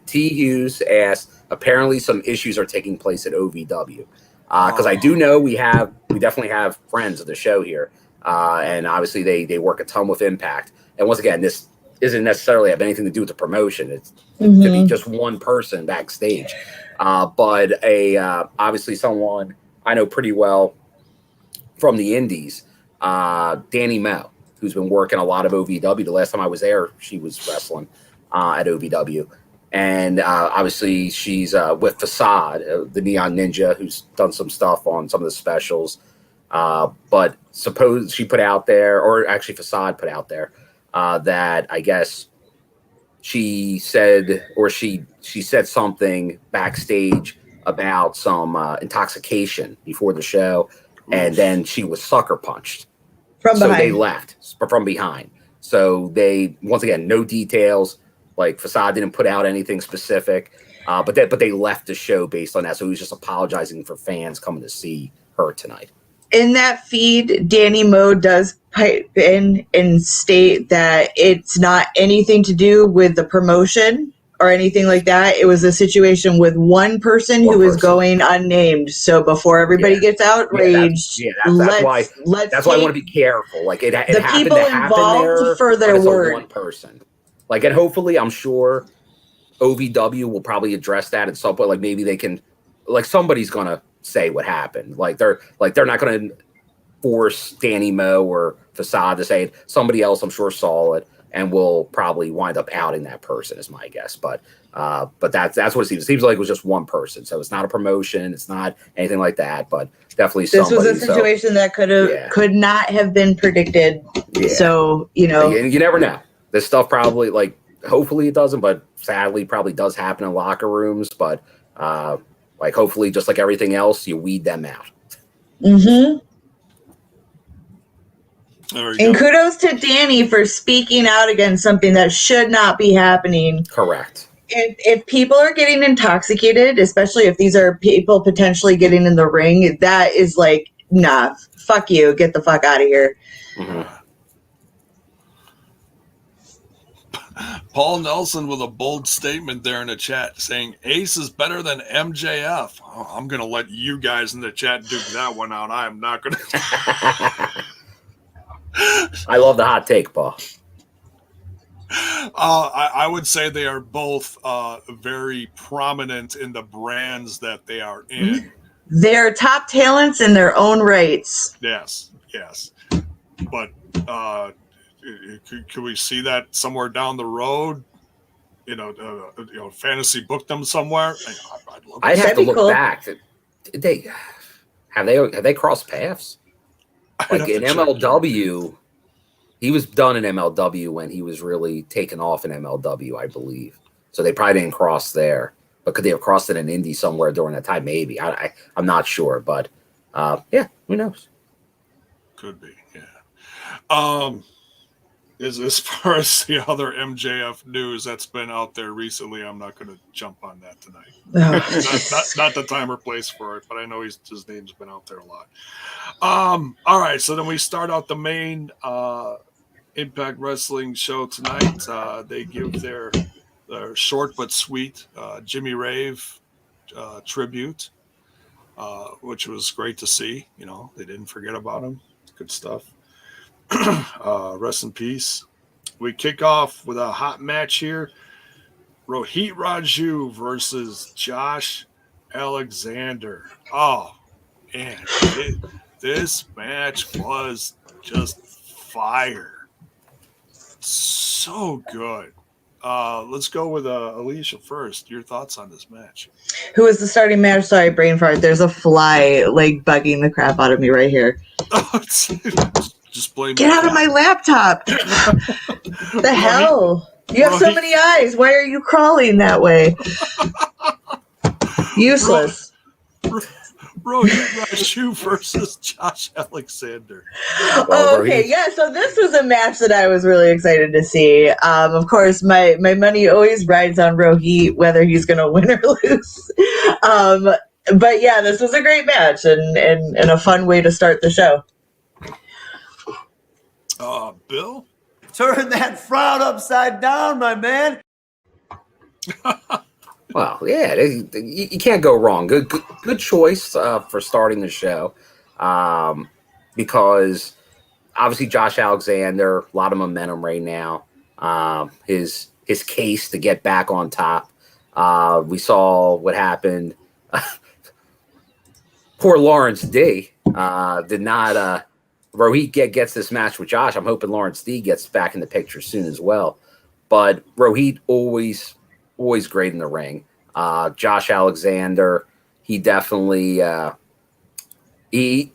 T. Hughes asked, apparently some issues are taking place at OVW. Because I do know we definitely have friends of the show here. And obviously they work a ton with Impact. And once again, this isn't necessarily have anything to do with the promotion. It could be just one person backstage. But obviously someone I know pretty well from the Indies, Danny Moe, who's been working a lot of OVW. The last time I was there, she was wrestling at OVW. And obviously she's with Facade, the Neon Ninja, who's done some stuff on some of the specials. But suppose she put out there, or actually Facade put out there, that I guess she said, or she said something backstage about some intoxication before the show, and then she was sucker punched. So they left from behind. So they, once again, no details. Like Facade didn't put out anything specific, but they left the show based on that. So he was just apologizing for fans coming to see her tonight. In that feed, Danny Moe does pipe in and state that it's not anything to do with the promotion or anything like that. It was a situation with one person who is going unnamed. So before everybody gets outraged, that's why I want to be careful. Like it the happened people to happen involved there, for their word. One person. Like, and hopefully, I'm sure OVW will probably address that at some point. Like maybe they can, like somebody's gonna say what happened. Like they're not gonna force Danny Moe or Facade to say it. Somebody else, I'm sure, saw it and will probably wind up outing that person, is my guess. But that's what it seems. It seems like it was just one person, so it's not a promotion, it's not anything like that. But definitely, this was a situation that could not have been predicted. Yeah. So you never know. This stuff probably, like, hopefully it doesn't, but sadly probably does happen in locker rooms. But like hopefully, just like everything else, you weed them out. Mm-hmm. And kudos to Danny for speaking out against something that should not be happening. Correct. If people are getting intoxicated, especially if these are people potentially getting in the ring, that is like, nah, fuck you, get the fuck out of here. Mm-hmm. Paul Nelson with a bold statement there in the chat saying Ace is better than MJF. Oh, I'm going to let you guys in the chat duke that one out. I am not going to. I love the hot take, Paul. I would say they are both very prominent in the brands that they are in. They're top talents in their own rights. Yes. But could we see that somewhere down the road? Fantasy book them somewhere. I'd have to look back. Have they crossed paths? Like in MLW, he was done in MLW when he was really taken off in MLW, I believe. So they probably didn't cross there. But could they have crossed it in Indy somewhere during that time? Maybe. I'm not sure. But yeah, who knows? Could be, yeah. As far as the other MJF news that's been out there recently, I'm not going to jump on that tonight. not the time or place for it, but I know his name's been out there a lot. All right, so then we start out the main Impact Wrestling show tonight. They give their short but sweet Jimmy Rave tribute, which was great to see. They didn't forget about him. Good stuff. Rest in peace. We kick off with a hot match here. Rohit Raju versus Josh Alexander. Oh, man. This match was just fire. So good. Let's go with Alicia first. Your thoughts on this match? Who was the starting match? Sorry, brain fart. There's a fly bugging the crap out of me right here. Just blame. Get out of my laptop. The hell? You have so many eyes. Why are you crawling that way? Useless. Rohit Raju versus Josh Alexander. Oh, okay, yeah. So this was a match that I was really excited to see. Of course, my money always rides on Rohit, whether he's going to win or lose. But yeah, this was a great match and a fun way to start the show. Bill? Turn that frown upside down, my man. Well, yeah, you can't go wrong. Good choice for starting the show, because obviously Josh Alexander, a lot of momentum right now. His case to get back on top. We saw what happened. Poor Lawrence D did not. Rohit gets this match with Josh. I'm hoping Lawrence D gets back in the picture soon as well. But Rohit always great in the ring. Josh Alexander, he definitely he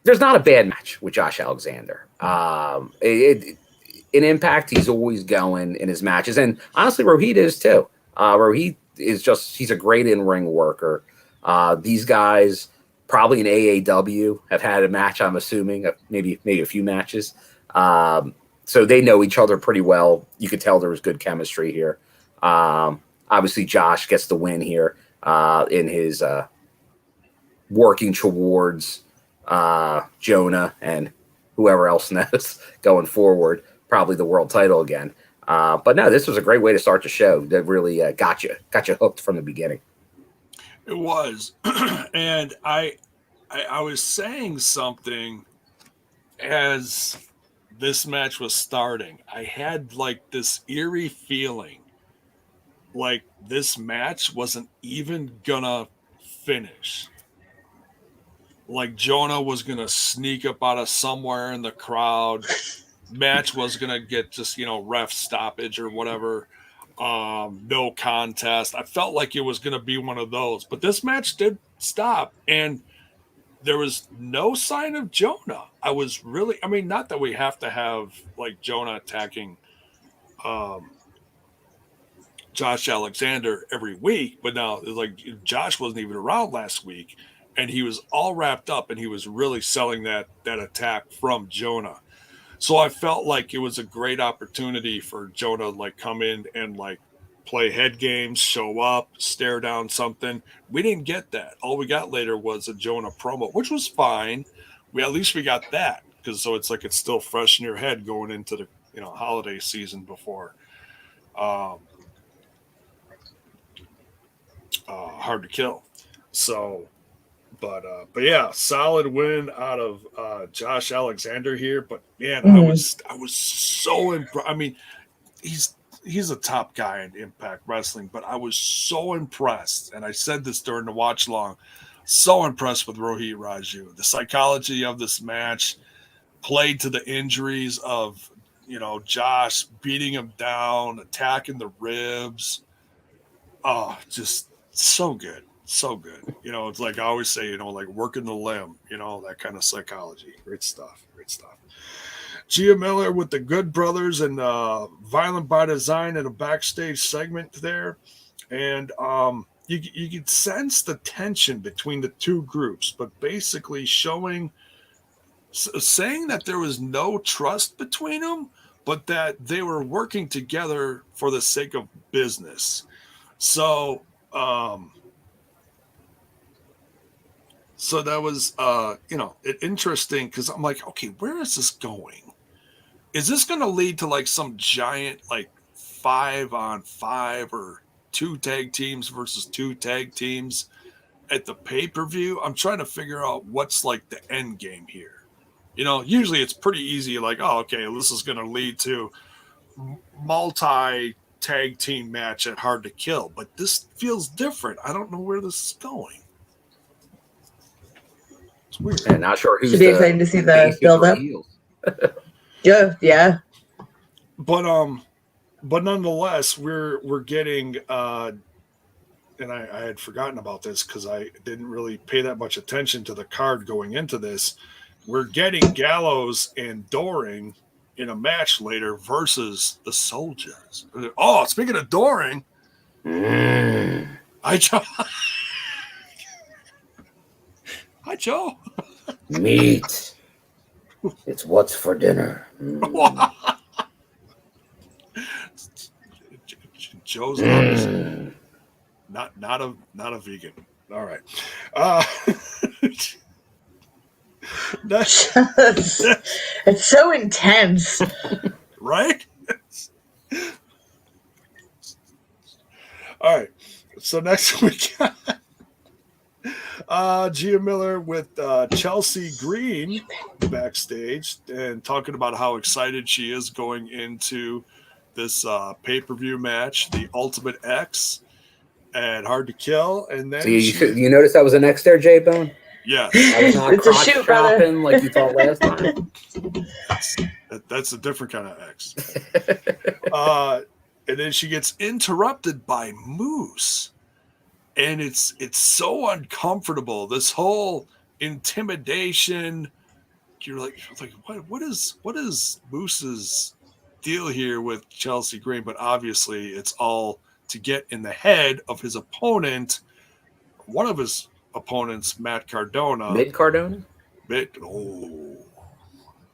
there's not a bad match with Josh Alexander. In Impact, he's always going in his matches, and honestly, Rohit is too. Rohit is he's a great in-ring worker. These guys probably in AAW have had a match, I'm assuming, maybe a few matches. So they know each other pretty well. You could tell there was good chemistry here. Obviously, Josh gets the win here in his working towards Jonah and whoever else knows going forward, probably the world title again. But no, this was a great way to start the show. That really got you hooked from the beginning. It was. And I was saying something as this match was starting. I had like this eerie feeling like this match wasn't even gonna finish. Like Jonah was gonna sneak up out of somewhere in the crowd. Match was gonna get just, ref stoppage or whatever. No contest. I felt like it was gonna be one of those, but this match did stop, and there was no sign of Jonah. I was really, not that we have to have like Jonah attacking Josh Alexander every week, but now like Josh wasn't even around last week, and he was all wrapped up, and he was really selling that attack from Jonah. So I felt like it was a great opportunity for Jonah to like come in and like play head games, show up, stare down something. We didn't get that. All we got later was a Jonah promo, which was fine. At least we got that, because so it's like it's still fresh in your head going into the holiday season before. Hard to kill. So, but yeah, solid win out of Josh Alexander here. But man, I was so impressed. He's a top guy in Impact Wrestling, but I was so impressed, and I said this during the watch long, so impressed with Rohit Raju. The psychology of this match played to the injuries of Josh beating him down, attacking the ribs. Oh, just so good. So good. It's like I always say, like working the limb, that kind of psychology. Great stuff. Gia Miller with the Good Brothers and Violent by Design in a backstage segment there. And you could sense the tension between the two groups, but basically saying that there was no trust between them, but that they were working together for the sake of business. So that was, interesting, because I'm like, okay, where is this going? Is this going to lead to like some giant like 5-on-5 or 2 tag teams versus 2 tag teams at the pay-per-view? I'm trying to figure out what's like the end game here. Usually it's pretty easy, like, oh, okay, this is going to lead to multi-tag team match at Hard to Kill, but this feels different. I don't know where this is going. It's weird. And not sure who's should be exciting to see the build up. Yeah. But nonetheless, we're getting and I had forgotten about this because I didn't really pay that much attention to the card going into this. We're getting Gallows and Doering in a match later versus the Soldiers. Oh, speaking of Doering, Joe? Meat. It's what's for dinner. Joe's obviously not a vegan. All right. It's so intense. Right? All right. So next we got Gia Miller with Chelsea Green backstage and talking about how excited she is going into this pay-per-view match, the Ultimate X and Hard to Kill. And then so you notice that was an X there, J-Bone? Yes. I was not It's a shoot, brother. shopping like you thought last time. That's a different kind of X. And then she gets interrupted by Moose. And it's so uncomfortable. This whole intimidation. You're like what is Moose's deal here with Chelsea Green? But obviously it's all to get in the head of his opponent. One of his opponents, Matt Cardona. Mid Cardona? Oh,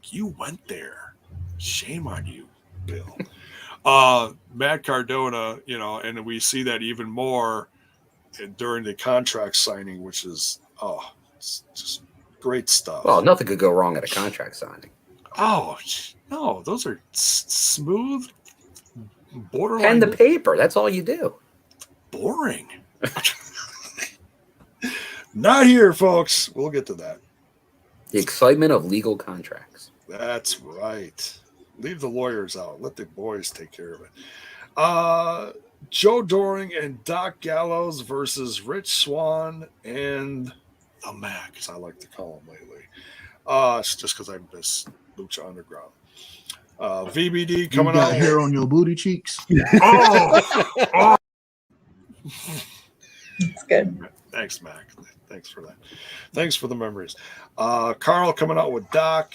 you went there. Shame on you, Bill. Matt Cardona, and we see that even more during the contract signing, which is it's just great stuff. Well, nothing could go wrong at a contract signing. Oh no, those are smooth, borderline. Pen the paper. That's all you do. Boring. Not here, folks. We'll get to that. The excitement of legal contracts. That's right. Leave the lawyers out. Let the boys take care of it. Joe Doering and Doc Gallows versus Rich Swann and the Mack, as I like to call him lately. It's just because I miss Lucha Underground. VBD coming out. Hair on your booty cheeks. Oh! It's good. Thanks, Mac. Thanks for that. Thanks for the memories. Karl coming out with Doc.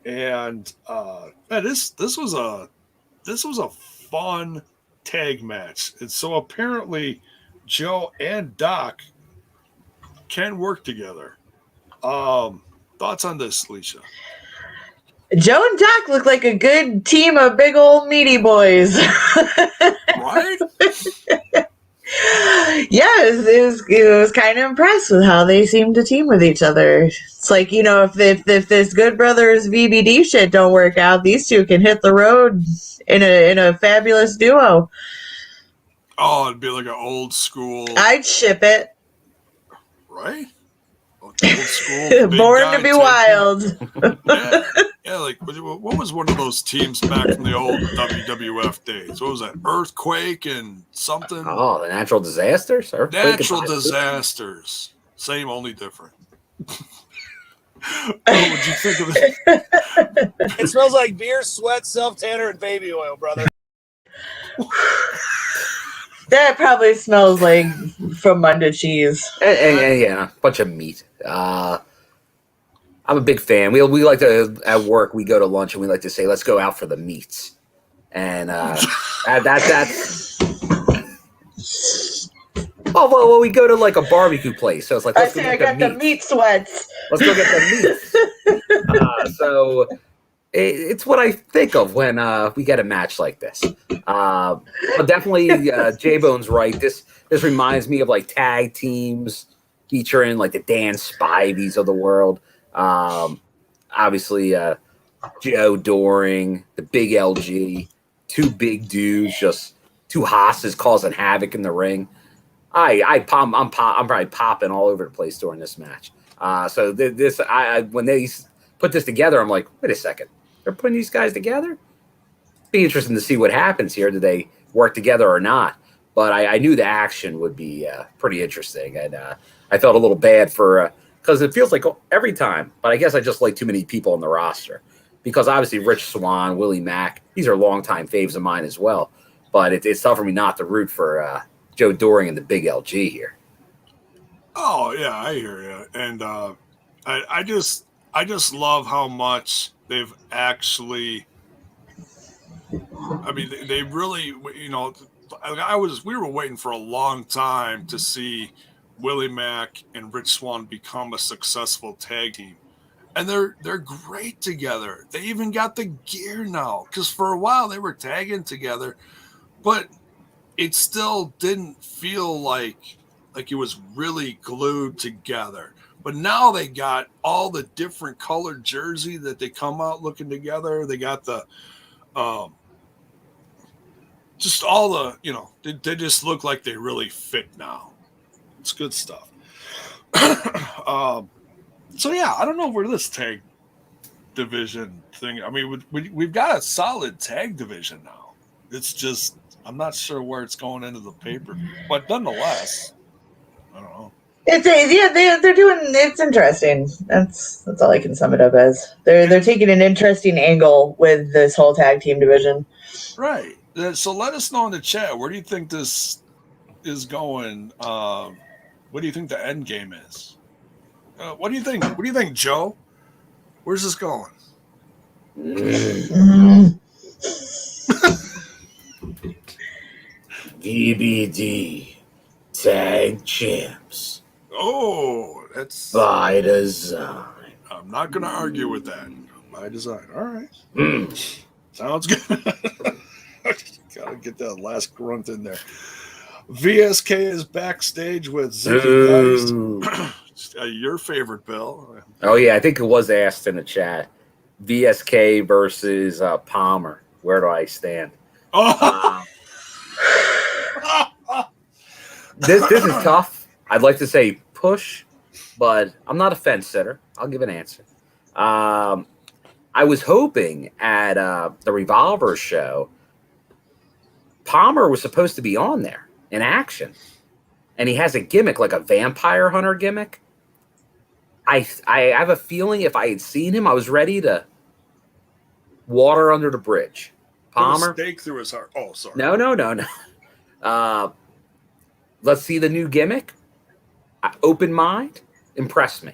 And man, this was a fun tag match. And so apparently Joe and Doc can work together. Thoughts on this, Leisha? Joe and Doc look like a good team of big old meaty boys. Right? Yeah, it was kind of impressed with how they seem to team with each other. It's like, if this Good Brothers VBD shit don't work out, these two can hit the road in a fabulous duo. Oh, it'd be like an old school. I'd ship it. Right? Old school. Born to be wild. Yeah, like what was one of those teams back from the old WWF days? What was that? Earthquake and something? Oh, the natural disasters? Natural disasters. Same, only different. What would you think of it? It smells like beer, sweat, self-tanner, and baby oil, brother. That probably smells like from Monday cheese. And yeah, a bunch of meat. I'm a big fan. We like to, at work, we go to lunch and we like to say, let's go out for the meats. And that's... Well, we go to like a barbecue place. So it's like, let's go get the meat sweats. Let's go get the meats. So it's what I think of when we get a match like this. But definitely, J-Bone's right. This reminds me of like tag teams featuring like the Dan Spiveys of the world. Obviously, Joe Doering, the big LG, two big dudes, just two hosses causing havoc in the ring. I'm probably popping all over the place during this match. So when they put this together, I'm like, wait a second, they're putting these guys together? Be interesting to see what happens here. Do they work together or not? But I knew the action would be pretty interesting, and I felt a little bad for because it feels like every time. But I guess I just like too many people on the roster because obviously Rich Swann, Willie Mack, these are longtime faves of mine as well. But it's tough for me not to root for Joe Doering and the big LG here. Oh yeah, I hear you, and I just love how much they've actually. I mean, they really, we were waiting for a long time to see Willie Mack and Rich Swann become a successful tag team. And they're great together. They even got the gear now. Because for a while they were tagging together, but it still didn't feel like it was really glued together. But now they got all the different colored jersey that they come out looking together. They got the just all the, they just look like they really fit now. It's good stuff. So yeah, I don't know where this tag division thing. I mean, we've got a solid tag division now. It's just I'm not sure where it's going into the pay-per-view, but nonetheless, I don't know. They're doing. It's interesting. That's all I can sum it up as. They're taking an interesting angle with this whole tag team division. Right. So let us know in the chat. Where do you think this is going? What do you think the end game is? What do you think? What do you think, Joe? Where's this going? VBD Tag Champs. Oh, that's by design. I'm not going to argue with that. By design. All right. Sounds good. Gotta get that last grunt in there. VSK is backstage with Ziggy Dice. Your favorite, Bill. Oh, yeah. I think it was asked in the chat. VSK versus Palmer. Where do I stand? This is tough. I'd like to say push, but I'm not a fence sitter. I'll give an answer. I was hoping at the Revolver show, Palmer was supposed to be on there in action, and he has a gimmick like a vampire hunter gimmick. I have a feeling if I had seen him, I was ready to water under the bridge. Palmer, stake through his heart. Oh, sorry. No. Let's see the new gimmick. Open mind, impress me.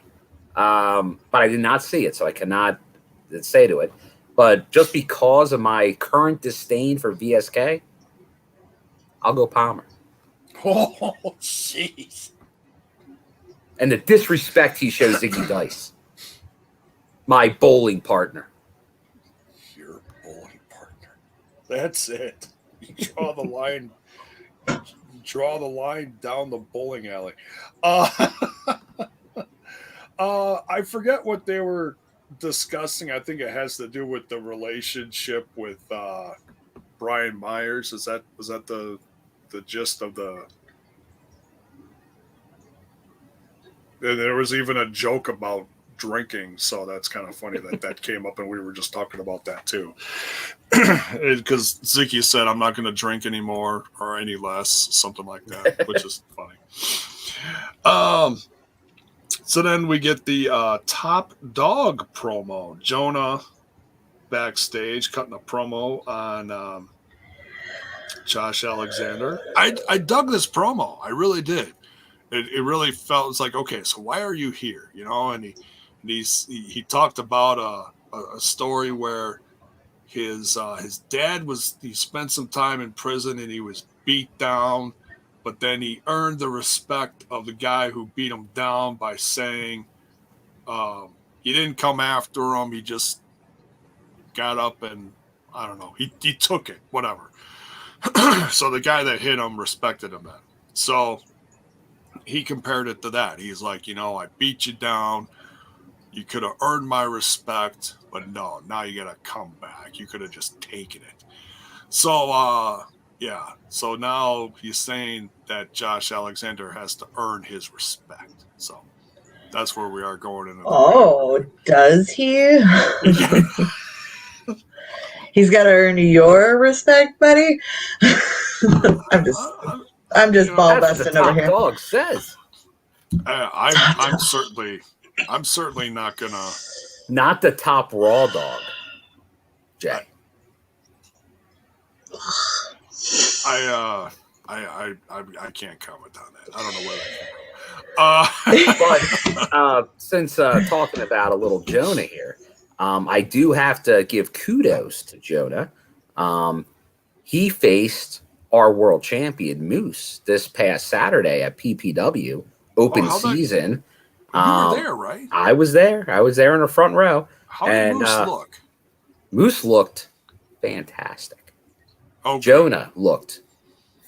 But I did not see it, so I cannot say to it. But just because of my current disdain for VSK, I'll go Palmer. Oh, jeez. And the disrespect he shows Ziggy Dice, my bowling partner. Your bowling partner. That's it. You draw the line. Draw the line down the bowling alley. I forget what they were discussing. I think it has to do with the relationship with Brian Myers. Was that the gist of the? There was even a joke about drinking, so that's kind of funny that came up, and we were just talking about that too. Because Ziggy said, "I'm not going to drink anymore or any less," something like that, which is funny. So then we get the Top Dog promo. Jonah backstage cutting a promo on Josh Alexander. I dug this promo. I really did. It really felt, it's like, okay, so why are you here? And he talked about a story where his dad he spent some time in prison and he was beat down, but then he earned the respect of the guy who beat him down by saying he didn't come after him. He just got up and, I don't know, he took it, whatever. So the guy that hit him respected him then. So he compared it to that. He's like, I beat you down. You could have earned my respect, but no, now you got to come back. You could have just taken it. So, yeah. So now he's saying that Josh Alexander has to earn his respect. So that's where we are going into. Oh, does he? He's got to earn your respect, buddy. I'm just ball busting over here. Dog says. I'm certainly not gonna. Not the Top Raw Dog, Jay. I can't comment on that. I don't know where that came from. But since talking about a little Jonah here, I do have to give kudos to Jonah. He faced our world champion Moose this past Saturday at PPW open season. You were there, right? I was there. I was there in the front row. How did Moose look? Moose looked fantastic. Okay. Jonah looked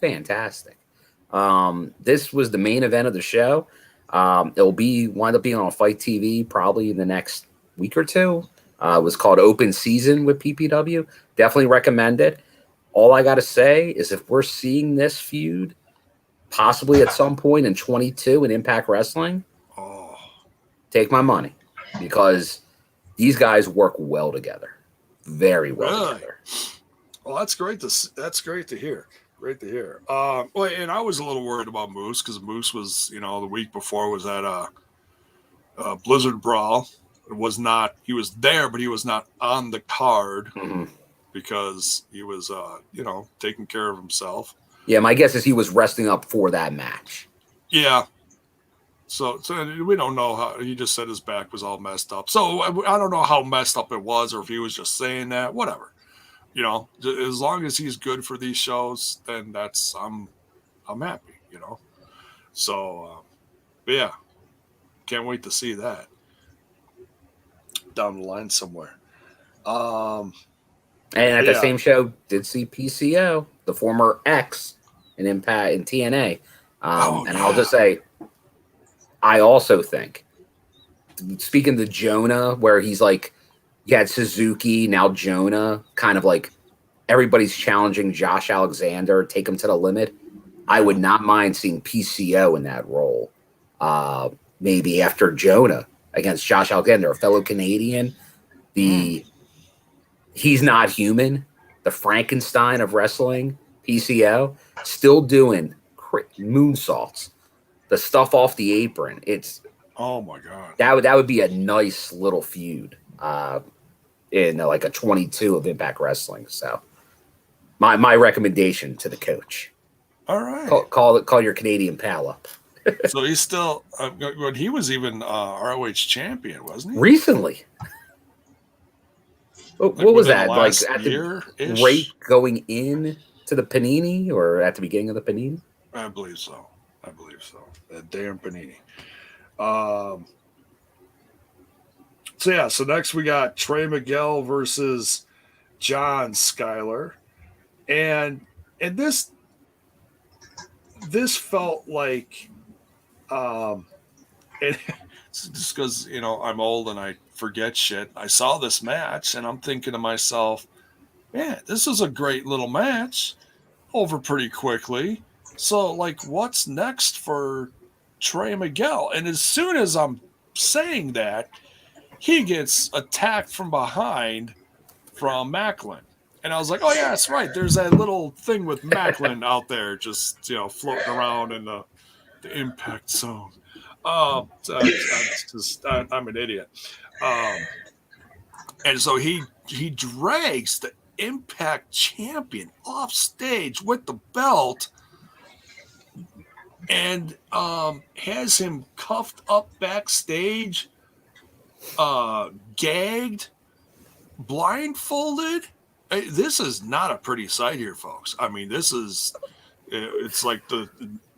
fantastic. This was the main event of the show. It'll wind up being on Fight TV probably in the next week or two. It was called Open Season with PPW. Definitely recommend it. All I got to say is if we're seeing this feud possibly at some point in 22 in Impact Wrestling, take my money, because these guys work well together, very well together. Well, that's great to hear. Great to hear. Well, and I was a little worried about Moose because Moose was, the week before was at a Blizzard Brawl. It was not. He was there, but he was not on the card because he was, taking care of himself. Yeah, my guess is he was resting up for that match. Yeah. So we don't know how. He just said his back was all messed up. So I don't know how messed up it was, or if he was just saying that. Whatever. As long as he's good for these shows, then I'm happy. So, but yeah, can't wait to see that down the line somewhere. And at the same show, did see PCO, the former X in Impact in TNA. I'll just say, I also think, speaking to Jonah, where he's like, you had Suzuki, now Jonah, kind of like everybody's challenging Josh Alexander, take him to the limit. I would not mind seeing PCO in that role. Maybe after Jonah against Josh Alexander, a fellow Canadian. He's not human. The Frankenstein of wrestling, PCO, still doing moonsaults. The stuff off the apron. Oh my God. That would be a nice little feud in like a 22 of Impact Wrestling. So my recommendation to the coach. All right. Call your Canadian pal up. So he's still he was even ROH champion, wasn't he? Recently. What was that? Like at the rate going in to the Panini, or at the beginning of the Panini? I believe so. That damn Panini. So next we got Trey Miguel versus John Skyler. And this felt like it's just because I'm old and I forget shit. I saw this match and I'm thinking to myself, man, this is a great little match, over pretty quickly. So like, what's next for Trey Miguel? And as soon as I'm saying that, he gets attacked from behind from Macklin. And I was like, oh yeah, that's right. There's that little thing with Macklin out there just, floating around in the impact zone. I'm an idiot. And so he drags the Impact champion off stage with the belt and has him cuffed up backstage, gagged, blindfolded. This is not a pretty sight here, folks. I mean, it's like the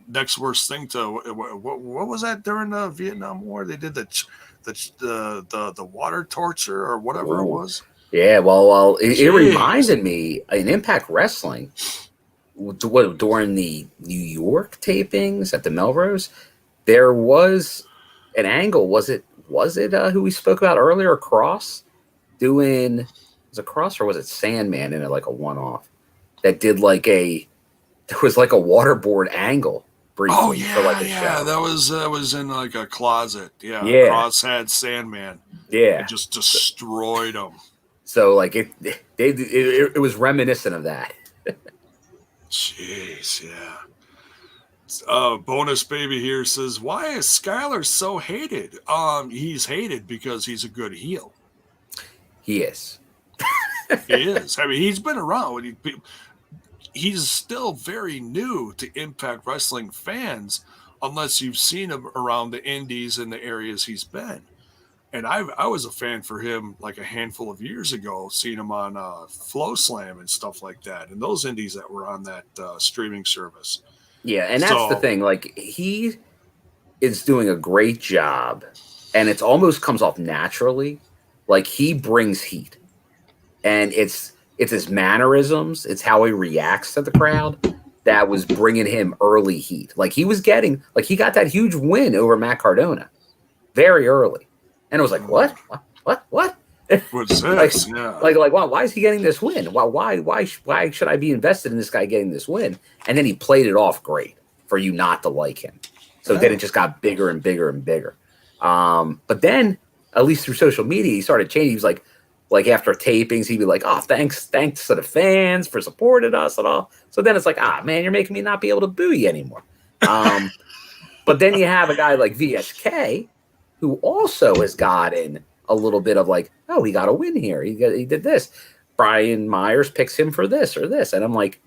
next worst thing to what was that during the Vietnam War? They did the water torture or whatever it was. Yeah, well, it reminded me in Impact Wrestling during the New York tapings at the Melrose. There was an angle. Was it who we spoke about earlier? Cross doing. Was it Cross or was it Sandman in it, like a one-off that did there was like a waterboard angle briefly. Oh yeah, for like a show. That was in like a closet. Yeah. Cross had Sandman. Yeah, and just destroyed him. So like it was reminiscent of that. Jeez, yeah. Bonus Baby here says, why is Skyler so hated? He's hated because he's a good heel. He is. He is. I mean, he's been around. He's still very new to Impact Wrestling fans, unless you've seen him around the indies and the areas he's been. And I was a fan for him like a handful of years ago, seeing him on Flow Slam and stuff like that, and those indies that were on that streaming service. Yeah, and that's the thing. Like is doing a great job, and it almost comes off naturally. Like, he brings heat, and it's his mannerisms, it's how he reacts to the crowd that was bringing him early heat. Like, he got that huge win over Mack Cardona very early, and it was like, what? What's this? Like, wow, why is he getting this win? Why should I be invested in this guy getting this win? And then he played it off great for you not to like him. So then it just got bigger and bigger and bigger. But then, at least through social media, he started changing. He was like after tapings, he'd be like, "Oh, thanks to the fans for supporting us and all." So then it's like, man, you're making me not be able to boo you anymore. But then you have a guy like VSK, who also has gotten a little bit of like, oh, he got a win here. He did this. Brian Myers picks him for this or this, and I'm like,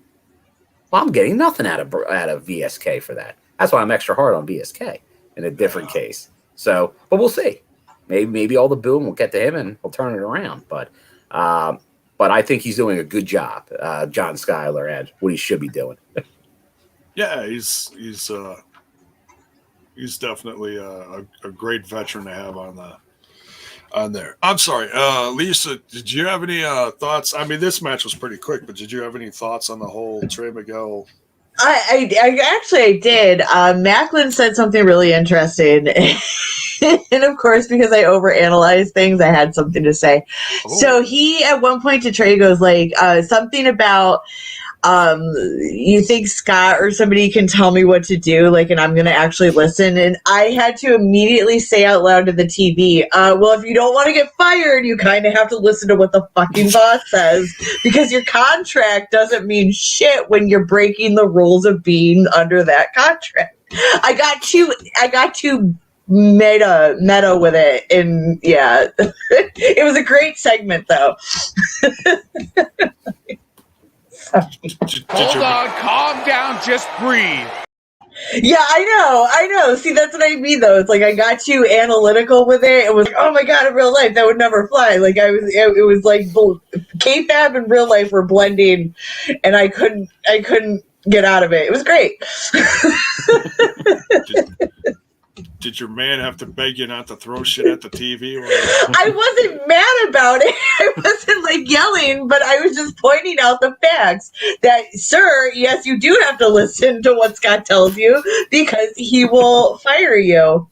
well, I'm getting nothing out of VSK for that. That's why I'm extra hard on VSK in a different case. So, but we'll see. Maybe all the boom will get to him and he'll turn it around. But I think he's doing a good job, John Skyler, and what he should be doing. Yeah, he's definitely a great veteran to have on there. I'm sorry, Lisa, did you have any thoughts? I mean, this match was pretty quick, but did you have any thoughts on the whole Trey Miguel? I did. Macklin said something really interesting. And of course, because I overanalyze things, I had something to say. Oh. So he, at one point to Trey, goes like something about, you think Scott or somebody can tell me what to do, like, and I'm going to actually listen. And I had to immediately say out loud to the TV, well, if you don't want to get fired, you kind of have to listen to what the fucking boss says, because your contract doesn't mean shit when you're breaking the rules of being under that contract. I got too meta with it, and yeah, it was a great segment though. Hold on, calm down, just breathe. Yeah, I know. See, that's what I mean, though. It's like I got too analytical with it. It was like, oh my god, in real life that would never fly. Like it was like K-Fab and real life were blending, and I couldn't get out of it. It was great. Did your man have to beg you not to throw shit at the TV? I wasn't mad about it. I wasn't like yelling, but I was just pointing out the facts that, sir, yes, you do have to listen to what Scott tells you because he will fire you.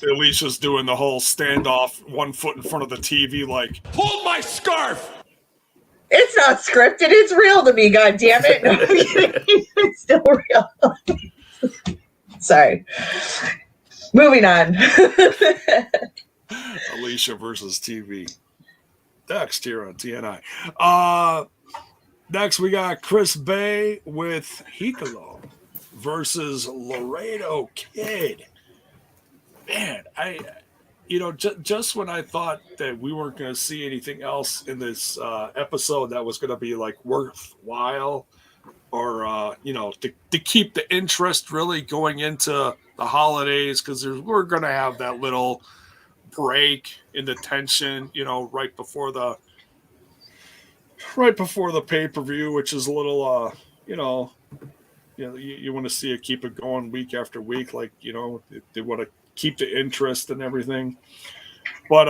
Alicia's doing the whole standoff, 1 foot in front of the TV, like, hold my scarf! It's not scripted. It's real to me, God damn it. No, it's still real. Sorry. Moving on. Alicia versus TV. Next here on TNI. Next, we got Chris Bay with Hikuleo versus Laredo Kid. Man, just when I thought that we weren't going to see anything else in this episode that was going to be like worthwhile, or to keep the interest really going into the holidays, because we're going to have that little break in the tension, right before the pay-per-view, which is a little you want to see it keep it going week after week, like they want to keep the interest and everything. But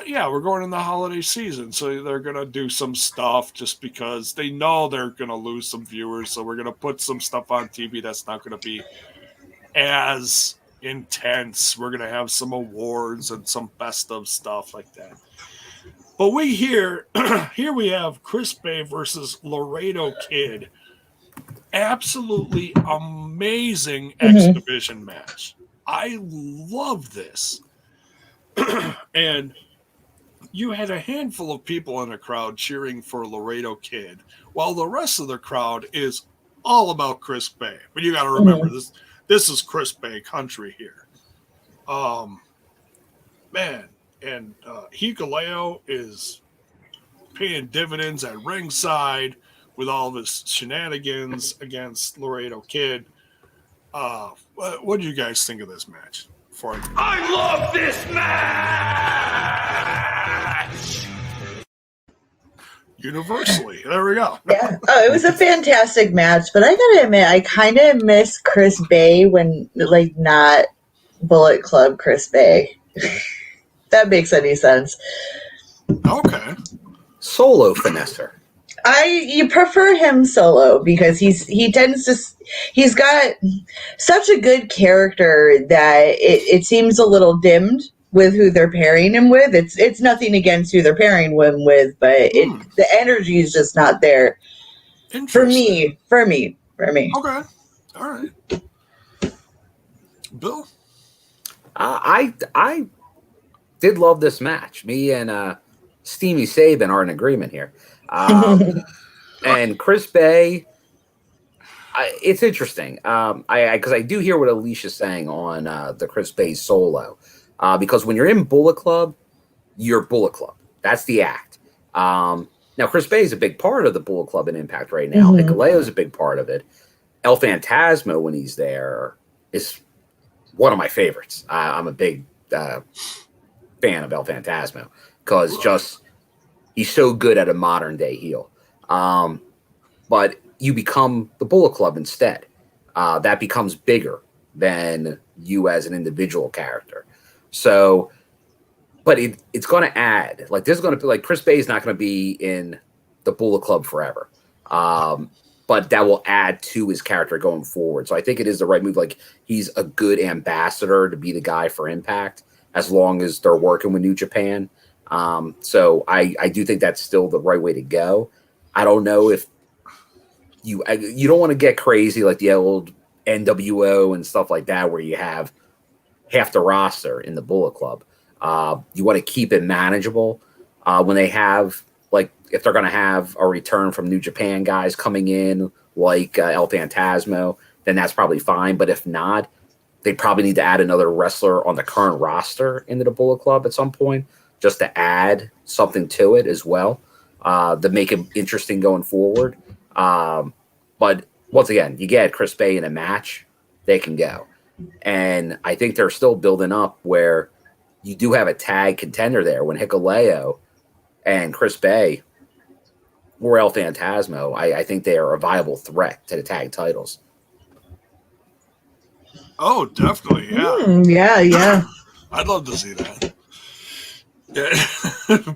yeah, we're going in the holiday season, so they're going to do some stuff just because they know they're going to lose some viewers. So we're going to put some stuff on TV that's not going to be as intense. We're going to have some awards and some best of stuff like that. But here we have Chris Bay versus Laredo Kid. Absolutely amazing X Division match. I love this. And you had a handful of people in the crowd cheering for Laredo Kid, while the rest of the crowd is all about Chris Bay. But you got to remember, this is Chris Bay country here. Man, and Hikuleo is paying dividends at ringside with all of his shenanigans against Laredo Kid. What do you guys think of this match? I love this match! universally. There we go. Yeah. Oh, it was a fantastic match, but I gotta admit, I kind of miss Chris Bay when, like, not Bullet Club Chris Bay. That makes any sense. Okay. Solo finesser. You prefer him solo because he's got such a good character that it seems a little dimmed with who they're pairing him with. It's nothing against who they're pairing him with, but the energy is just not there for me. Okay. All right. Bill? I did love this match. Me and Steamy Saban are in agreement here. And Chris Bay, it's interesting. Because I do hear what Alicia's saying on the Chris Bay solo. Because when you're in Bullet Club, you're Bullet Club. That's the act. Now, Chris Bay is a big part of the Bullet Club in Impact right now. Hikuleo is a big part of it. El Phantasmo, when he's there, is one of my favorites. I'm a big fan of El Phantasmo because just he's so good at a modern day heel. But you become the Bullet Club instead. That becomes bigger than you as an individual character. So, but it's going to add, like, there's going to be, like, Chris Bay is not going to be in the Bullet Club forever. But that will add to his character going forward. So I think it is the right move. Like, he's a good ambassador to be the guy for Impact as long as they're working with New Japan. So I do think that's still the right way to go. I don't know if you don't want to get crazy like the old NWO and stuff like that, where you have half the roster in the Bullet Club. You want to keep it manageable when they have, like, if they're going to have a return from New Japan guys coming in like El Phantasmo, then that's probably fine. But if not, they probably need to add another wrestler on the current roster into the Bullet Club at some point, just to add something to it as well, to make it interesting going forward. But once again, you get Chris Bay in a match, they can go. And I think they're still building up where you do have a tag contender there when Hikuleo and Chris Bay or El Phantasmo. I think they are a viable threat to the tag titles. Oh, definitely. Yeah. Yeah. I'd love to see that. Yeah.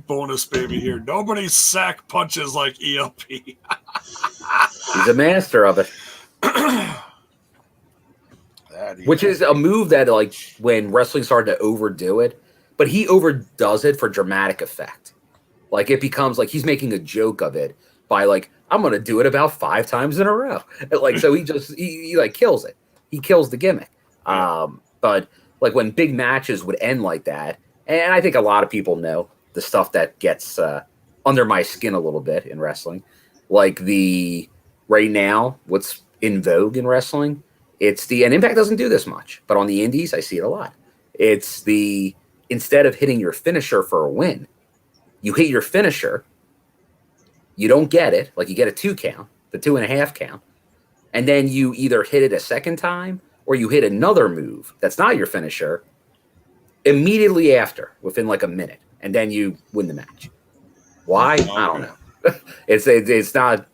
Bonus baby here. Nobody sack punches like ELP. He's a master of it. Which is a move that, like, when wrestling started to overdo it, but he overdoes it for dramatic effect. Like, it becomes like he's making a joke of it by, like, I'm going to do it about 5 times in a row. Like, so he like kills it. He kills the gimmick. But like when big matches would end like that, and I think a lot of people know the stuff that gets under my skin a little bit in wrestling, like the right now, what's in vogue in wrestling, and Impact doesn't do this much, but on the indies, I see it a lot. It's instead of hitting your finisher for a win, you hit your finisher, you don't get it, like you get a 2 count, the 2.5 count, and then you either hit it a second time or you hit another move that's not your finisher immediately after, within like a minute, and then you win the match. Why? I don't know. It's not.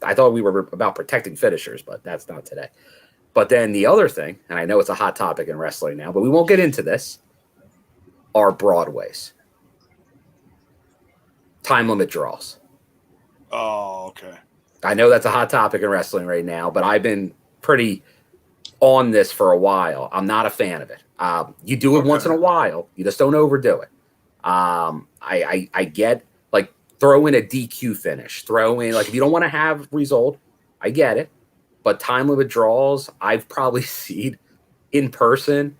I thought we were about protecting finishers, but that's not today. But then the other thing, and I know it's a hot topic in wrestling now, but we won't get into this, are Broadways. Time limit draws. Oh, okay. I know that's a hot topic in wrestling right now, but I've been pretty on this for a while. I'm not a fan of it. You do it once in a while. You just don't overdo it. I get, like, throw in a DQ finish. Throw in, like, if you don't want to have result, I get it. But time limit draws, I've probably seen in person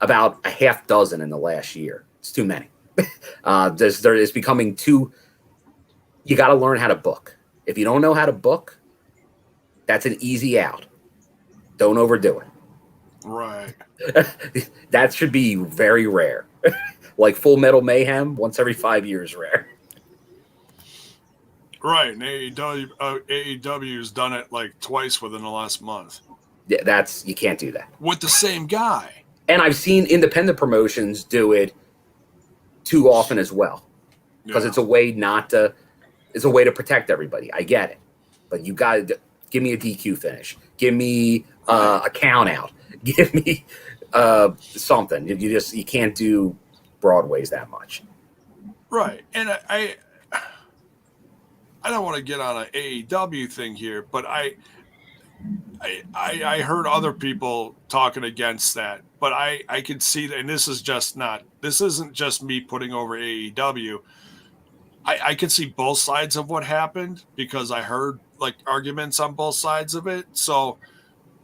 about a half dozen in the last year. It's too many. It's becoming too. You got to learn how to book. If you don't know how to book, that's an easy out. Don't overdo it. Right. That should be very rare. Like Full Metal Mayhem, once every 5 years rare. Right, and AEW's done it like twice within the last month. Yeah, you can't do that. With the same guy. And I've seen independent promotions do it too often as well. Because it's a way not to, is a way to protect everybody. I get it, but you got to give me a DQ finish. Give me a count out. Give me something. You can't do broadways that much. Right, and I don't want to get on an AEW thing here, but I heard other people talking against that, but I can see that, and this isn't just me putting over AEW. I can see both sides of what happened because I heard like arguments on both sides of it. So,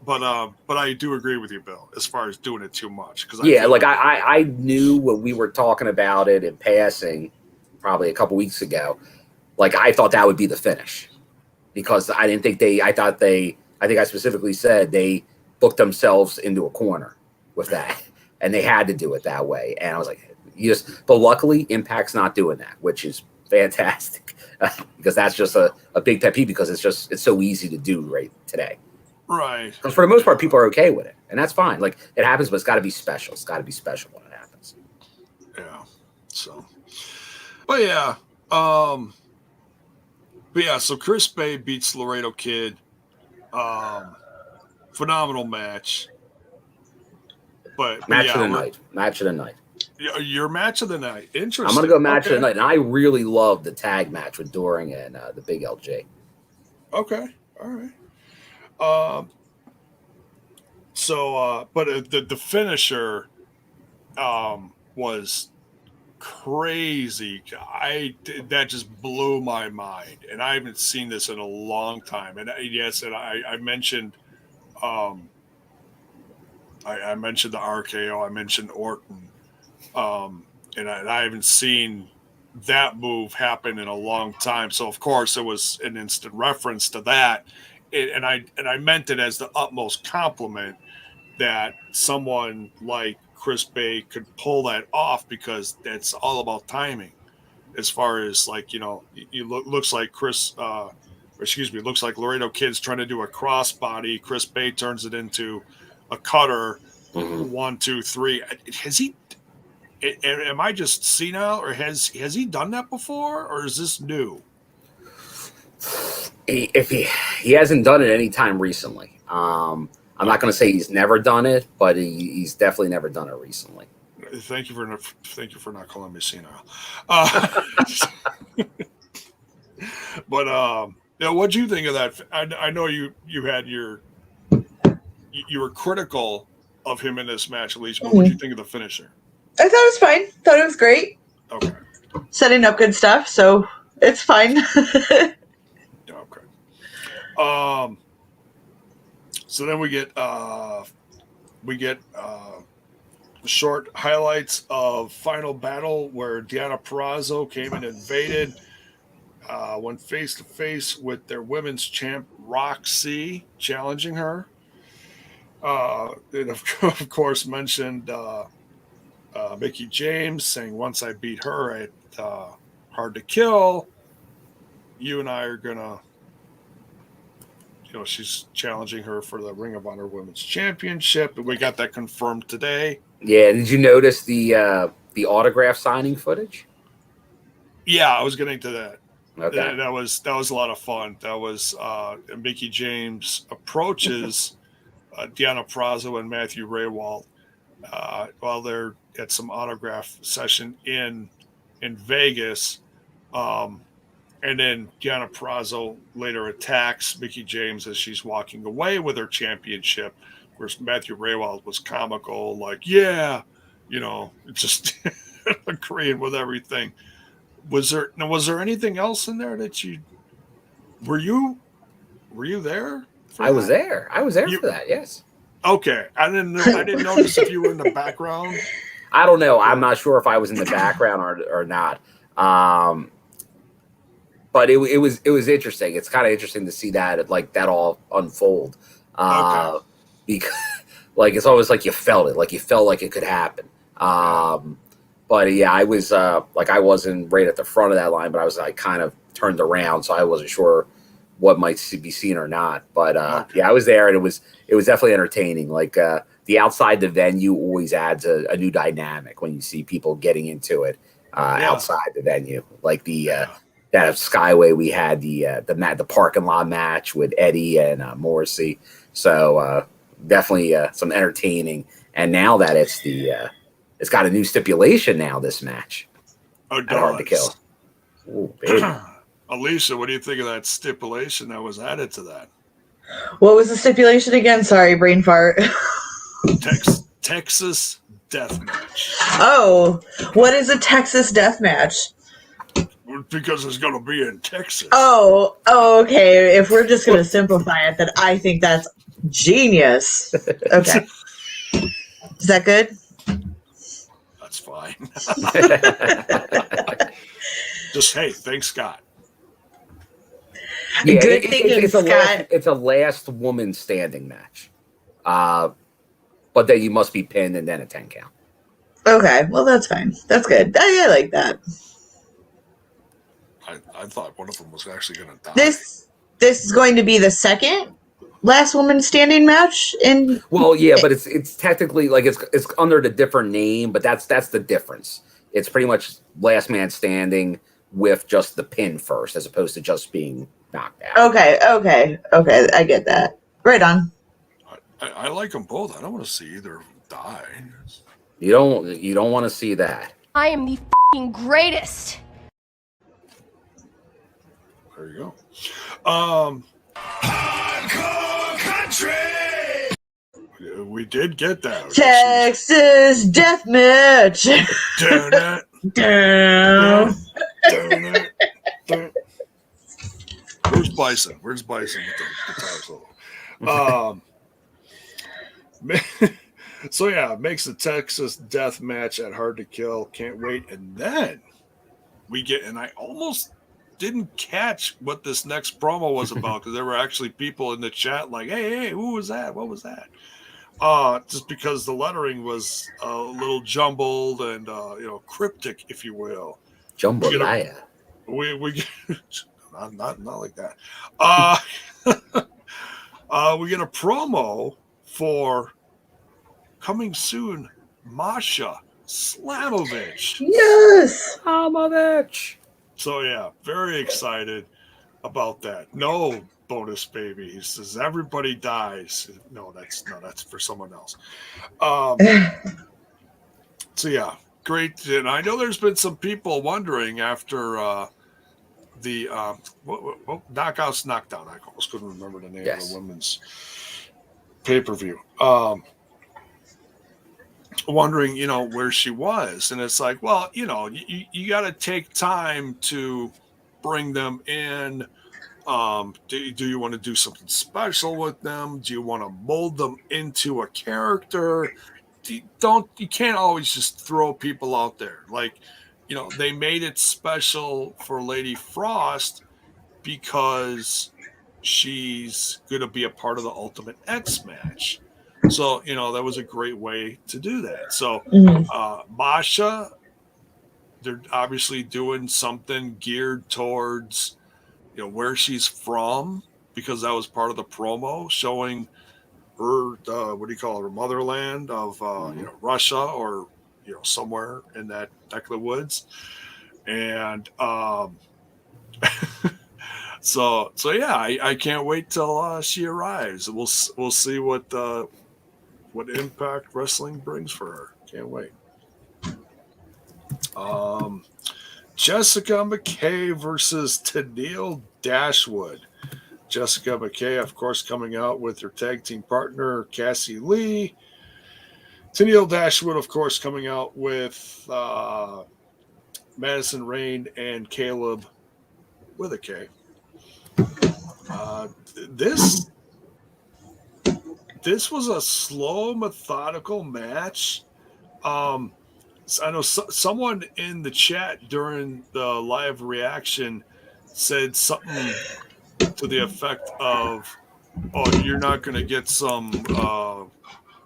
but I do agree with you, Bill, as far as doing it too much. I knew when we were talking about it in passing, probably a couple weeks ago, like I thought that would be the finish because I didn't think I think I specifically said they booked themselves into a corner with that, and they had to do it that way. And I was like, but luckily, Impact's not doing that, which is fantastic because that's just a big pet peeve because it's so easy to do right today. Right. Because for the most part, people are okay with it, and that's fine. Like it happens, but it's got to be special. It's got to be special when it happens. Yeah. So, but yeah. So Chris Bay beats Laredo Kid. Phenomenal match. Match of the night. Your match of the night. Interesting. I'm gonna go match of the night, and I really love the tag match with Doering and the Big LJ. Okay, all right. But the finisher, was crazy. That just blew my mind, and I haven't seen this in a long time. And yes, and I mentioned, I mentioned the RKO. I mentioned Orton. And I haven't seen that move happen in a long time. So of course it was an instant reference to that. And I meant it as the utmost compliment that someone like Chris Bay could pull that off because it's all about timing. As far as like, looks like looks like Laredo Kid's trying to do a crossbody. Chris Bay turns it into a cutter. 1, 2, 3. Has he? Am I just senile, or has he done that before, or is this new? If he hasn't done it anytime recently, I'm not going to say he's never done it, but he's definitely never done it recently. Thank you for not calling me senile. But what do you think of that? I know you were critical of him in this match at least, but what do you think of the finisher? I thought it was fine. Thought it was great. Okay. Setting up good stuff, so it's fine. Okay. So then we get short highlights of Final Battle where Deonna Purrazzo came and invaded, went face to face with their women's champ Roxy, challenging her. And of course mentioned Mickie James saying, once I beat her at Hard to Kill, you and I are gonna, she's challenging her for the Ring of Honor Women's Championship, and we got that confirmed today. Yeah, did you notice the autograph signing footage? Yeah, I was getting to that. Okay. That was a lot of fun. That was Mickie James approaches Deonna Purrazzo and Matthew Raywald while they're at some autograph session in Vegas, and then Deonna Purrazzo later attacks Mickie James as she's walking away with her championship. Of course, Matthew Raywald was comical, like, just agreeing with everything. Was there anything else in there that were you there? I was there. I was there for that. Yes. Okay. I didn't notice if you were in the background. I don't know. I'm not sure if I was in the background or not. But it was interesting. It's kind of interesting to see that all unfold. Okay. Because it's always like you felt it, like it could happen. But yeah, I was I wasn't right at the front of that line, but I was kind of turned around, so I wasn't sure what might be seen or not. But yeah, I was there, and it was definitely entertaining. The outside the venue always adds a new dynamic when you see people getting into it outside the venue. that Skyway, we had the parking lot match with Eddie and Morrissey. So definitely some entertaining. And now that it's got a new stipulation now, this match. Hard to kill. Ooh, baby. Alicia, what do you think of that stipulation that was added to that? What was the stipulation again? Sorry, brain fart. Texas death match. Oh, what is a Texas death match? Because it's going to be in Texas. Oh, okay. If we're just going to simplify it, then I think that's genius. Okay. Is that good? That's fine. Just, hey, thanks, Scott. Yeah, good thinking, Scott. It's a last woman standing match. But then you must be pinned and then a 10 count. Okay, well, that's fine. That's good. I like that. I thought one of them was actually going to die. This is going to be the second last woman standing match in. Well, yeah, but it's technically like it's under the different name, but that's the difference. It's pretty much last man standing with just the pin first, as opposed to just being knocked out. Okay. I get that. Right on. I like them both. I don't want to see either of them die. You don't want to see that. I am the f***ing greatest. There you go. Hardcore country. We did get that. Texas death match. Where's Bison? Where's Bison with the guitar solo? So yeah, makes the Texas death match at Hard to Kill. Can't wait. And then we get, and I almost didn't catch what this next promo was about because there were actually people in the chat like, hey, who was that? What was that? Just because the lettering was a little jumbled and cryptic, if you will. Jambalaya. We not like that. We get a promo for coming soon, Masha Slamovich. Yes, Slamovich. So yeah, very excited about that. No bonus baby. He says everybody dies. No, that's for someone else. So yeah, great. And I know there's been some people wondering after the Knockouts Knockdown. I almost couldn't remember the name of the women's pay-per-view. Wondering, where she was. And it's like, well, you got to take time to bring them in. Do you want to do something special with them? Do you want to mold them into a character? You can't always just throw people out there. Like, they made it special for Lady Frost because she's going to be a part of the Ultimate X match. So, that was a great way to do that. So, Masha, they're obviously doing something geared towards, where she's from, because that was part of the promo, showing her, her motherland of, Russia or, somewhere in that neck of the woods. And, so yeah, I can't wait till she arrives. We'll see what Impact Wrestling brings for her. Can't wait. Jessica McKay versus Tenille Dashwood. Jessica McKay, of course, coming out with her tag team partner, Cassie Lee. Tenille Dashwood, of course, coming out with Madison, Rayne, and Kaleb with a K. This was a slow, methodical match. I know someone in the chat during the live reaction said something to the effect of, "Oh, you're not going to get some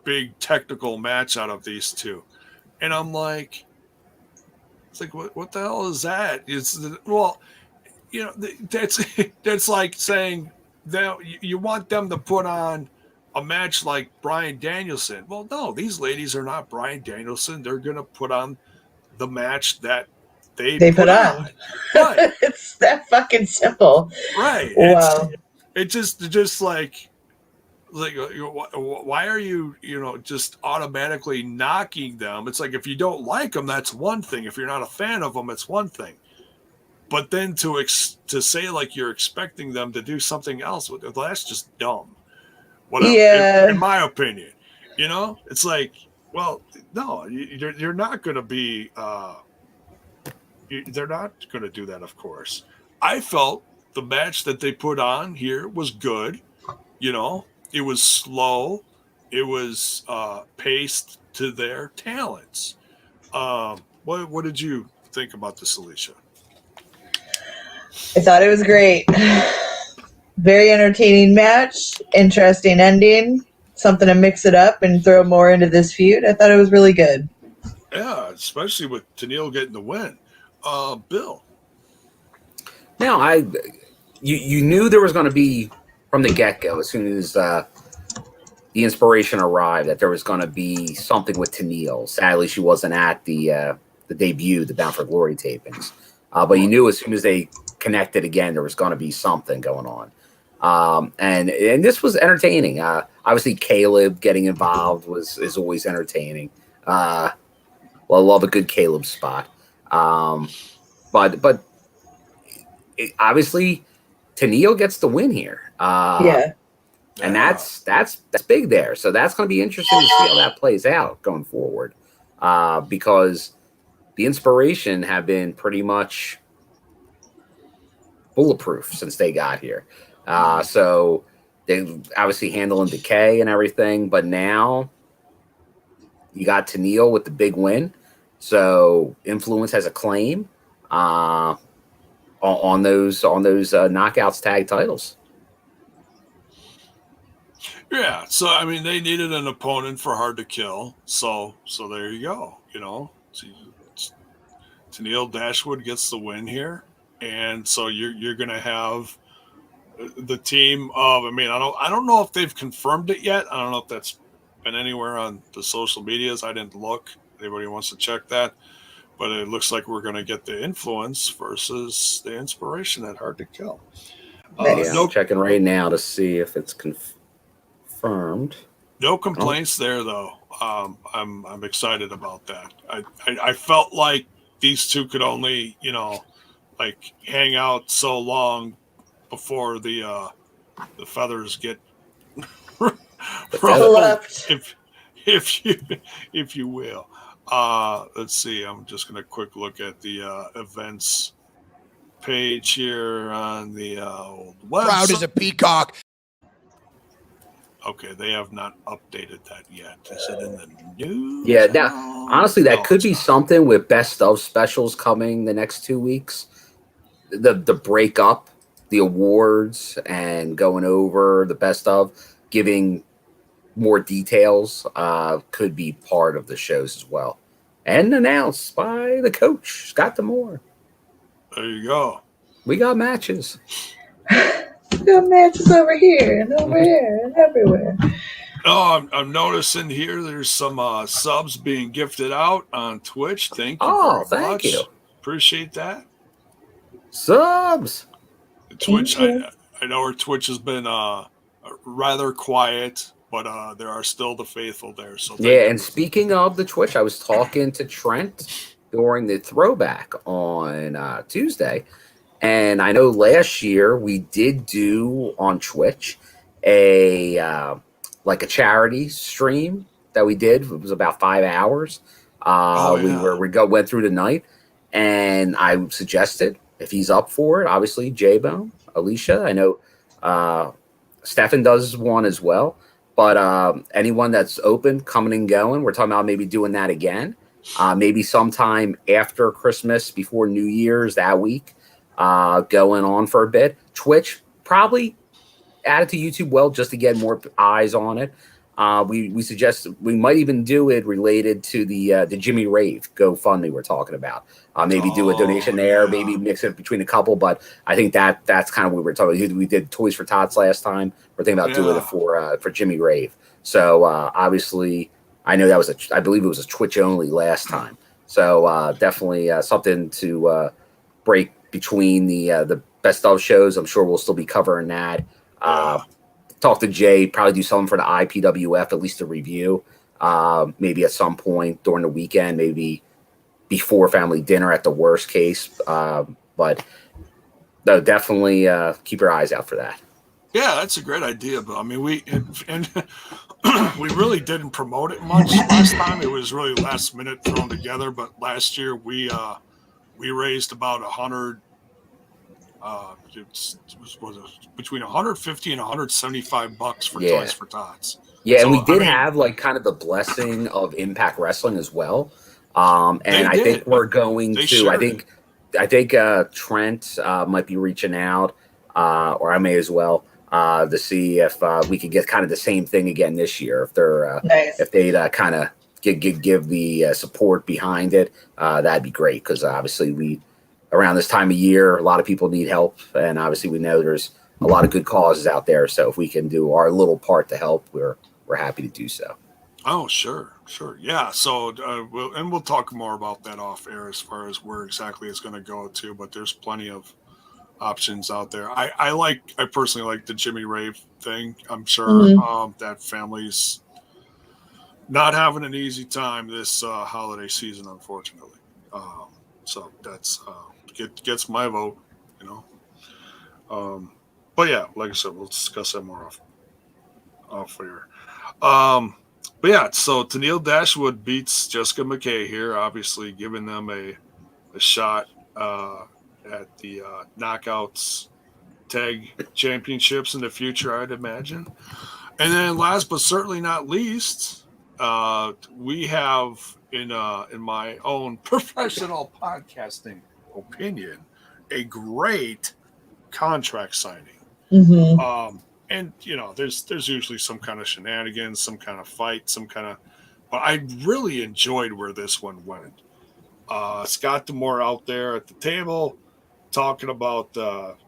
big technical match out of these two," and I'm like, "It's like what the hell is that?" That's like saying that you want them to put on a match like Bryan Danielson. Well, no, these ladies are not Bryan Danielson. They're going to put on the match that they put on. Right. It's that fucking simple. Right. Wow. It's just like why are you just automatically knocking them? It's like if you don't like them, that's one thing. If you're not a fan of them, it's one thing. But then to say like you're expecting them to do something else, well, that's just dumb. Whatever. Yeah. In my opinion, it's like, well, no, you're not going to be. They're not going to do that, of course. I felt the match that they put on here was good. It was slow. It was paced to their talents. What did you think about this, Alicia? I thought it was great. Very entertaining match. Interesting ending. Something to mix it up and throw more into this feud. I thought it was really good. Yeah, especially with Tenille getting the win. Bill. Now, you knew there was going to be, from the get-go, as soon as the inspiration arrived, that there was going to be something with Tenille. Sadly, she wasn't at the debut, the Bound for Glory tapings. But you knew as soon as they connected again, there was going to be something going on. And this was entertaining. Obviously, Kaleb getting involved is always entertaining. I love a good Kaleb spot. But obviously, Tenille gets the win here. Yeah. And that's big there. So that's going to be interesting to see how that plays out going forward. Because the inspiration have been pretty much bulletproof since they got here. So they obviously handling decay and everything, but now you got Tenille with the big win. So Influence has a claim on those knockouts tag titles. Yeah, so I mean they needed an opponent for Hard to Kill, so there you go. Tenille Dashwood gets the win here, and so you're gonna have the team of. I mean, I don't know if they've confirmed it yet. I don't know if that's been anywhere on the social medias. I didn't look. Anybody wants to check that? But it looks like we're going to get the Influence versus the Inspiration at Hard to Kill. I'm checking right now to see if it's confirmed. No complaints there, though. I'm excited about that. I felt like these two could only, like hang out so long before the feathers get Fluffed. if you will. Let's see. I'm just going to quick look at the events page here on the old website. Proud as a peacock. Okay, they have not updated that yet. Is it in the news? Yeah, now honestly, that could be something with best of specials coming the next 2 weeks. The breakup, the awards, and going over the best of, giving more details could be part of the shows as well. And announced by the coach, Scott D'Amore. There you go. We got matches. We got matches over here and over here and everywhere. Oh, I'm noticing here there's some subs being gifted out on Twitch. Thank you very thank much. you. Appreciate that. Subs. Twitch, I know our Twitch has been rather quiet, but there are still the faithful there. So yeah, and speaking of the Twitch, I was talking to Trent during the throwback on Tuesday, and I know last year we did do on Twitch a like a charity stream that we did. It was about 5 hours. We went through the night, and I suggested if he's up for it, obviously J-Bone, Alicia. I know Stefan does one as well. But anyone that's open, coming and going, we're talking about maybe doing that again. Maybe sometime after Christmas, before New Year's, that week, going on for a bit. Twitch, probably add it to YouTube just to get more eyes on it. We suggest we might even do it related to the Jimmy Rave GoFundMe we're talking about. Maybe do a donation there, maybe mix it between a couple. But I think that's kind of what we're talking about. We did Toys for Tots last time. We're thinking about doing it for Jimmy Rave. So obviously, I know that was I believe it was a Twitch only last time. So definitely something to break between the best of shows. I'm sure we'll still be covering that. Talk to Jay, probably do something for the IPWF, at least a review. Maybe at some point during the weekend, maybe before family dinner at the worst case. But no, definitely keep your eyes out for that. Yeah, that's a great idea. But I mean, we we really didn't promote it much last time. It was really last minute thrown together. But last year we raised about 100. It was between 150 and 175 bucks for Toys for Tots. Yeah, so, and we did have like kind of the blessing of Impact Wrestling as well. And I think we're going to. I think Trent might be reaching out, or I may as well, to see if we could get kind of the same thing again this year. If they're if they'd kind of give the support behind it, that'd be great. Because obviously around this time of year, a lot of people need help, and obviously we know there's a lot of good causes out there. So if we can do our little part to help, we're happy to do so. Oh, sure. Yeah. So we'll talk more about that off air as far as where exactly it's going to go to. But there's plenty of options out there. I personally like the Jimmy Ray thing. I'm sure that family's not having an easy time this holiday season, unfortunately. So that's gets my vote, But yeah, like I said, we'll discuss that more off air. But yeah, so Tenille Dashwood beats Jessica McKay here, obviously giving them a shot at the Knockouts Tag Championships in the future, I'd imagine. And then last but certainly not least, we have in my own professional podcasting opinion, a great contract signing. And there's usually some kind of shenanigans, some kind of fight, but I really enjoyed where this one went. Scott D'Amore out there at the table talking about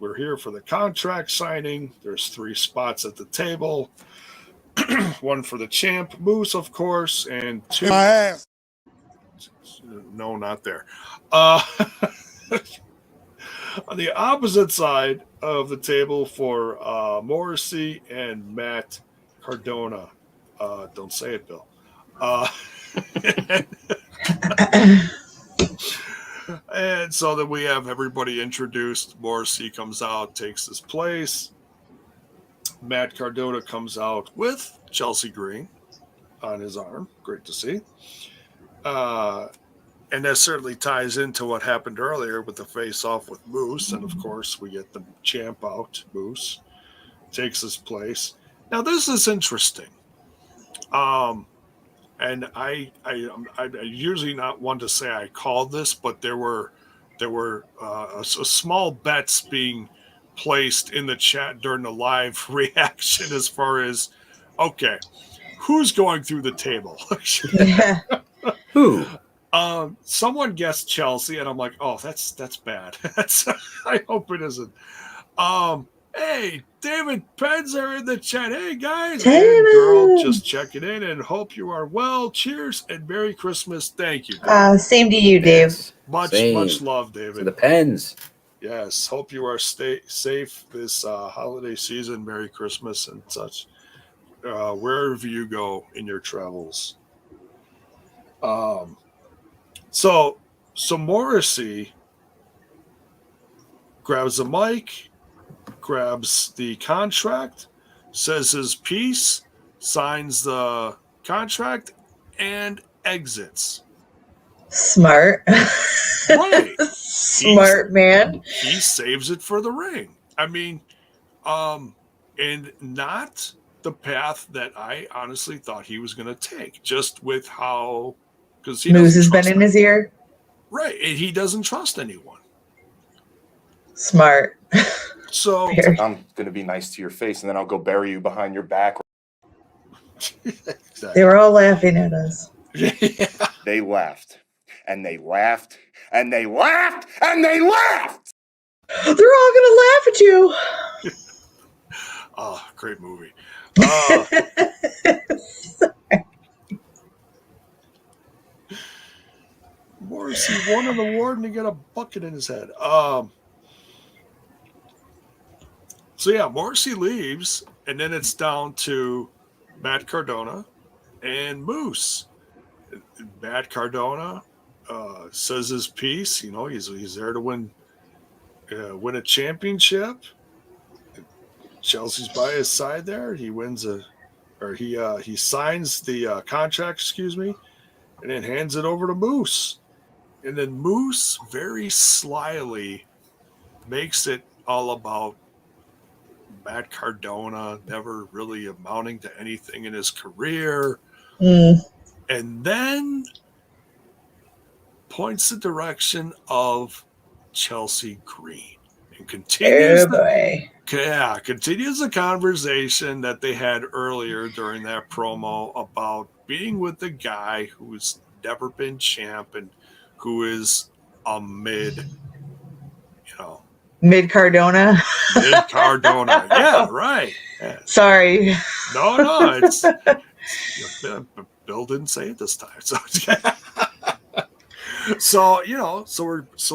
we're here for the contract signing. There's 3 spots at the table. One for the champ, Moose, of course, and 2. My ass. No, not there. On the opposite side of the table for Morrissey and Matt Cardona. Don't say it, Bill. And so that we have everybody introduced. Morrissey comes out, takes his place. Matt Cardona comes out with Chelsea Green on his arm. Great to see. And that certainly ties into what happened earlier with the face-off with Moose. And, of course, we get the champ out. Moose takes his place. Now, this is interesting. And I usually not one to say I called this, but there were a small bets being placed in the chat during the live reaction as far as, okay, who's going through the table? Who? Someone guessed Chelsea, and I'm like, oh, that's bad. I hope it isn't. Hey, David Penzer in the chat. Hey, guys. David. And girl, just checking in and hope you are well. Cheers and Merry Christmas. Thank you, Dave. Same to you, Dave. Yes. Much love, David. So the Pens. Yes. Hope you are safe this holiday season. Merry Christmas and such. Wherever you go in your travels. So Morrissey grabs the mic, grabs the contract, says his piece, signs the contract, and exits. Smart. Right. Smart man. He saves it for the ring. I mean, and not the path that I honestly thought he was going to take, just with how, because he Moose has been in his ear. Right. And he doesn't trust anyone. Smart. So I'm going to be nice to your face, and then I'll go bury you behind your back. Exactly. They were all laughing at us. Yeah. They laughed, and they laughed, and they laughed, and they laughed. They're all going to laugh at you. Oh, great movie. won an award and he got a bucket in his head. So yeah, Morrissey leaves, and then it's down to Matt Cardona and Moose. Matt Cardona says his piece. You know, he's there to win a championship. Chelsea's by his side there. He signs the contract, excuse me, and then hands it over to Moose. And then Moose very slyly makes it all about Matt Cardona never really amounting to anything in his career. And then points the direction of Chelsea Green and continues the conversation that they had earlier during that promo about being with the guy who's never been champ and who is a mid Cardona. Mid Cardona. Yeah, right. Yeah. Sorry. No, it's Bill didn't say it this time. So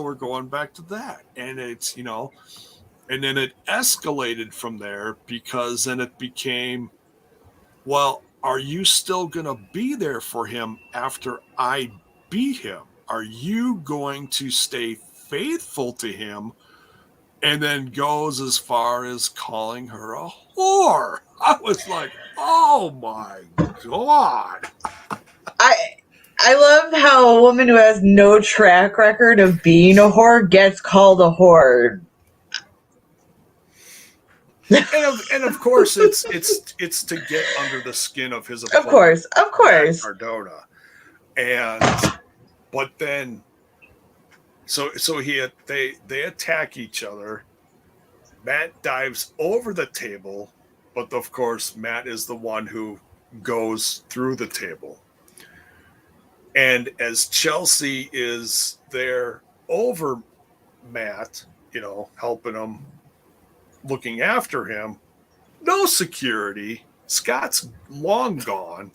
we're going back to that. And it's, and then it escalated from there because then it became, well, are you still going to be there for him after I beat him? Are you going to stay faithful to him? And then goes as far as calling her a whore. I was like, oh my God. I love how a woman who has no track record of being a whore gets called a whore. And of course it's to get under the skin of his opponent. Of course. Cardona. But then So they attack each other. Matt dives over the table, but of course Matt is the one who goes through the table. And as Chelsea is there over Matt, helping him, looking after him, no security. Scott's long gone.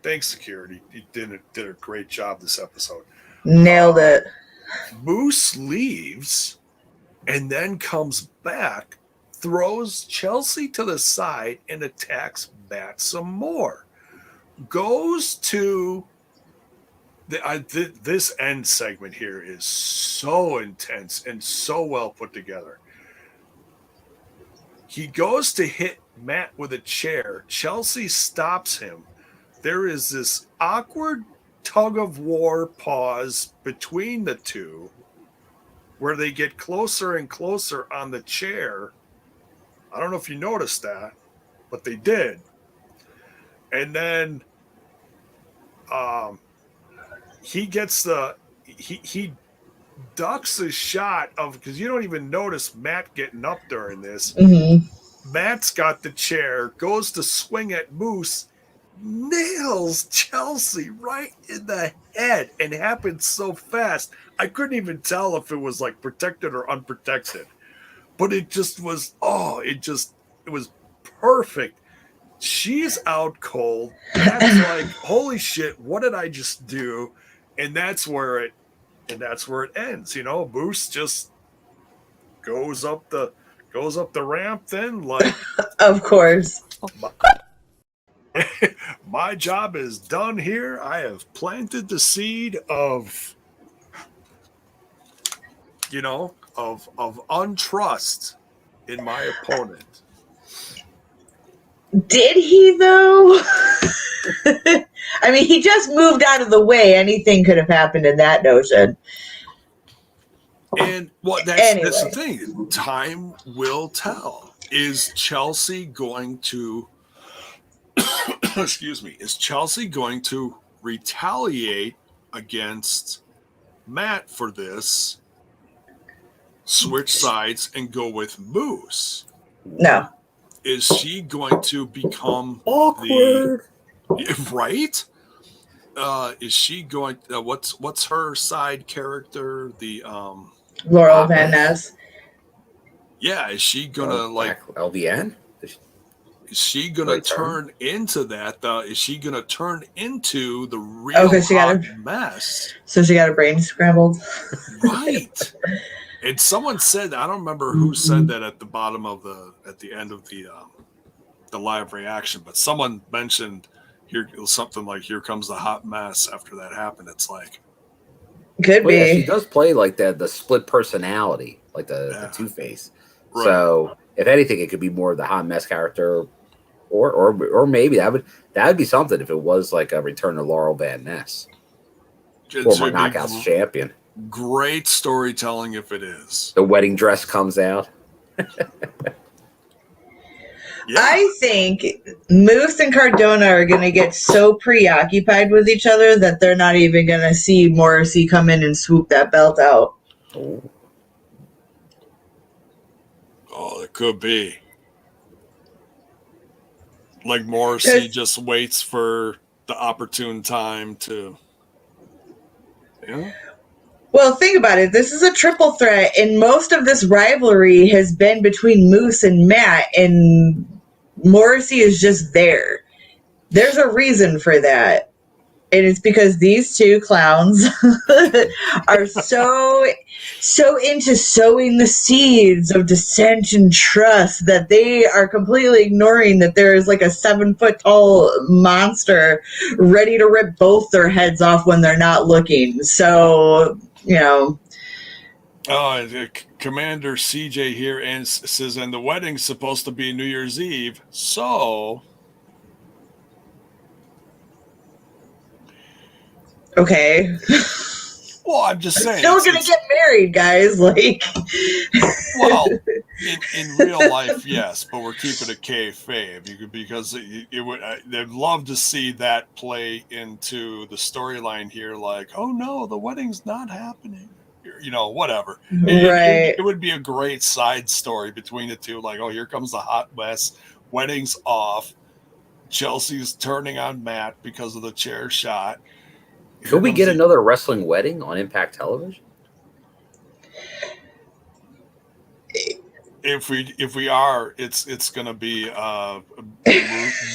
Thanks, security. You did a great job this episode. Nailed it. Moose leaves and then comes back, throws Chelsea to the side and attacks Matt some more. Goes to this end segment here is so intense and so well put together. He goes to hit Matt with a chair. Chelsea stops him. There is this awkward tug of war pause between the two where they get closer and closer on the chair. I don't know if you noticed that, but they did. And then he gets he ducks a shot of, because you don't even notice Matt getting up during this. Mm-hmm. Matt's got the chair, goes to swing at Moose, nails Chelsea right in the head, and happened so fast I couldn't even tell if it was like protected or unprotected, but it just was it was perfect. She's out cold. That's like, holy shit, what did I just do? And that's where it ends. Moose just goes up the ramp then, like, of course. My job is done here. I have planted the seed of untrust in my opponent. Did he though? I mean, he just moved out of the way. Anything could have happened in that notion. And that's the thing. Time will tell. Is Chelsea going to excuse me, is Chelsea going to retaliate against Matt for this, switch sides and go with Moose? No. Is she going to become awkward? Right? Is she going? What's her side character? The Laurel Van Ness. Yeah, is she gonna like LVN? Is she gonna Right, turn into that? Is she gonna turn into the real mess? So she got her brain scrambled. Right. And someone said, I don't remember who said that at the bottom of at the end of the live reaction, but someone mentioned here something like, "Here comes the hot mess." After that happened, it's like could be. Yeah, she does play like the split personality, like the Two-Face. Right. So if anything, it could be more of the hot mess character, or maybe that would be something if it was like a Return to Laurel Van Ness, former Knockouts champion. Great storytelling if it is. The wedding dress comes out. Yeah. I think Moose and Cardona are going to get so preoccupied with each other that they're not even going to see Morrissey come in and swoop that belt out. Oh, it could be. Like Morrissey just waits for the opportune time to... Yeah. Well, think about it. This is a triple threat, and most of this rivalry has been between Moose and Matt, and Morrissey is just there. There's a reason for that. And it's because these two clowns are so into sowing the seeds of dissent and trust that they are completely ignoring that there is like a 7-foot-tall monster ready to rip both their heads off when they're not looking. So, you know. Commander CJ here and says, and the wedding's supposed to be New Year's Eve, so... Okay. Well, I'm just saying. Still gonna get married, guys. Like, well, in real life, yes, but we're keeping it kayfabe because it would. They'd love to see that play into the storyline here. Like, oh no, the wedding's not happening. You know, whatever. Right. It would be a great side story between the two. Like, oh, here comes the hot mess. Wedding's off. Chelsea's turning on Matt because of the chair shot. Could we get another wrestling wedding on Impact Television? If we are, it's gonna be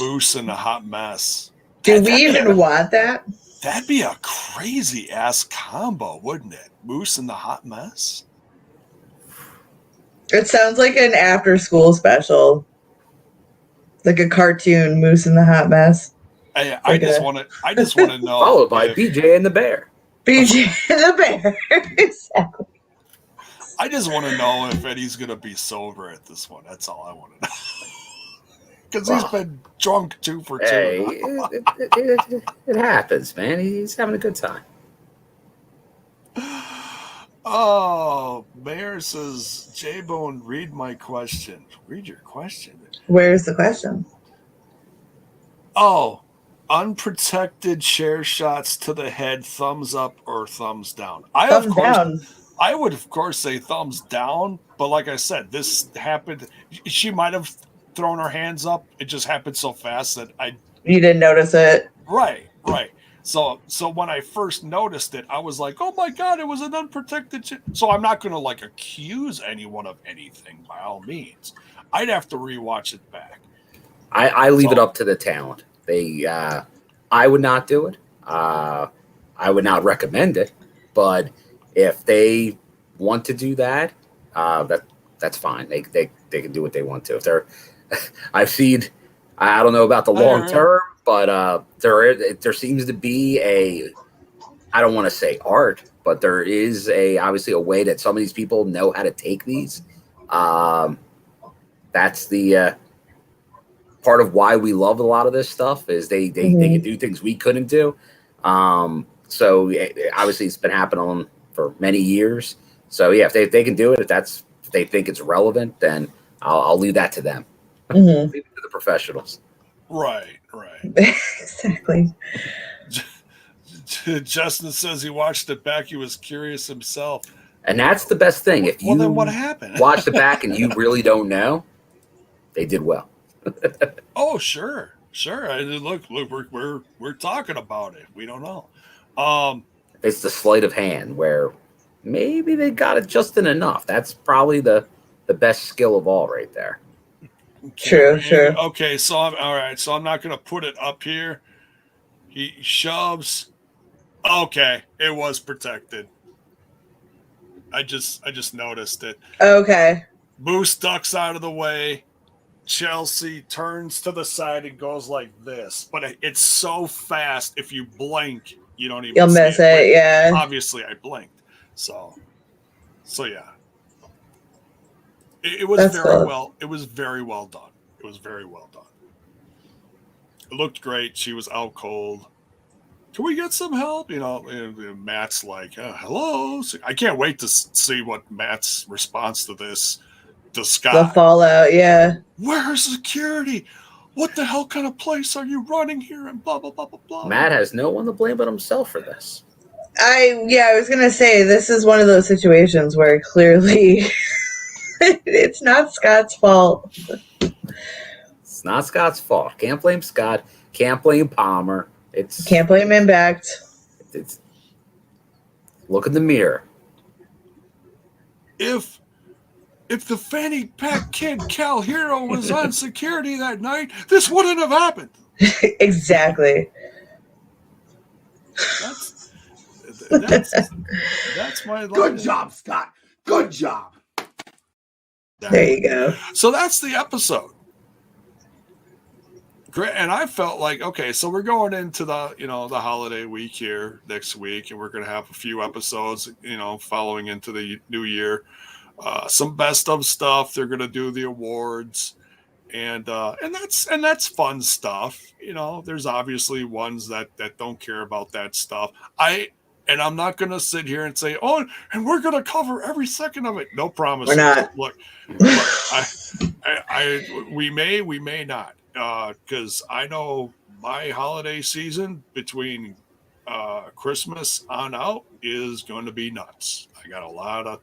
Moose and a hot mess. Do we even want that? That'd be a crazy ass combo, wouldn't it? Moose and the hot mess. It sounds like an after school special, like a cartoon. Moose and the hot mess. I just want to know. Followed by BJ and the Bear. BJ and the Bear. Exactly. I just want to know if Eddie's going to be sober at this one. That's all I want to know. Because he's been drunk 2 for 2. Hey, it happens, man. He's having a good time. Oh, Mayor says, J-Bone, read my question. Read your question. Where's the question? Oh. Unprotected chair shots to the head, thumbs up or thumbs down? I would of course say thumbs down, but like I said, this happened. She might have thrown her hands up. It just happened so fast that you didn't notice it. Right. So when I first noticed it, I was like, oh my God, it was an unprotected chair. So I'm not going to like accuse anyone of anything by all means. I'd have to rewatch it back. I leave it up to the talent. I would not do it. I would not recommend it. But if they want to do that, that's fine. They can do what they want to. If they're, I've seen. I don't know about the long term, but there seems to be I don't want to say art, but there is obviously a way that some of these people know how to take these. That's the part of why we love a lot of this stuff is they can do things we couldn't do. So obviously it's been happening for many years. So yeah, if they can do it, if they think it's relevant, then I'll leave that to them. Leave it to the professionals. Right. Exactly. Justin says he watched it back. He was curious himself. And that's the best thing. If you then what happened? Watch the back and you really don't know, they did well. Oh, sure. Look, we're talking about it. We don't know. It's the sleight of hand where maybe they got it just in enough. That's probably the best skill of all right there. True. Okay, so I'm all right. So I'm not gonna put it up here. He shoves. Okay, it was protected. I just noticed it. Okay. Moose ducks out of the way. Chelsea turns to the side and goes like this, but it's so fast. If you blink, you don't even. You'll miss it. Yeah. Obviously, I blinked. So yeah. It was That's very cool. well. It was very well done. It was very well done. It looked great. She was out cold. Can we get some help? And Matt's like, hello. So I can't wait to see what Matt's response to this. To Scott. The fallout, yeah. Where's security? What the hell kind of place are you running here? And blah, blah, blah, blah, blah. Matt has no one to blame but himself for this. I was going to say, this is one of those situations where clearly it's not Scott's fault. It's not Scott's fault. Can't blame Scott. Can't blame Palmer. Can't blame Impact. It's look in the mirror. If the fanny pack kid Cal Hero was on security that night, this wouldn't have happened. Exactly. That's my line. Good job, Scott. Good job. There you go. So that's the episode. Great, and I felt like, okay, so we're going into the holiday week here next week, and we're going to have a few episodes, following into the new year. Some best of stuff. They're going to do the awards, and that's fun stuff. There's obviously ones that don't care about that stuff. I'm not going to sit here and say, oh, and we're going to cover every second of it. No promises. We're not. Look, we may not, because I know my holiday season between Christmas on out is going to be nuts. I got a lot of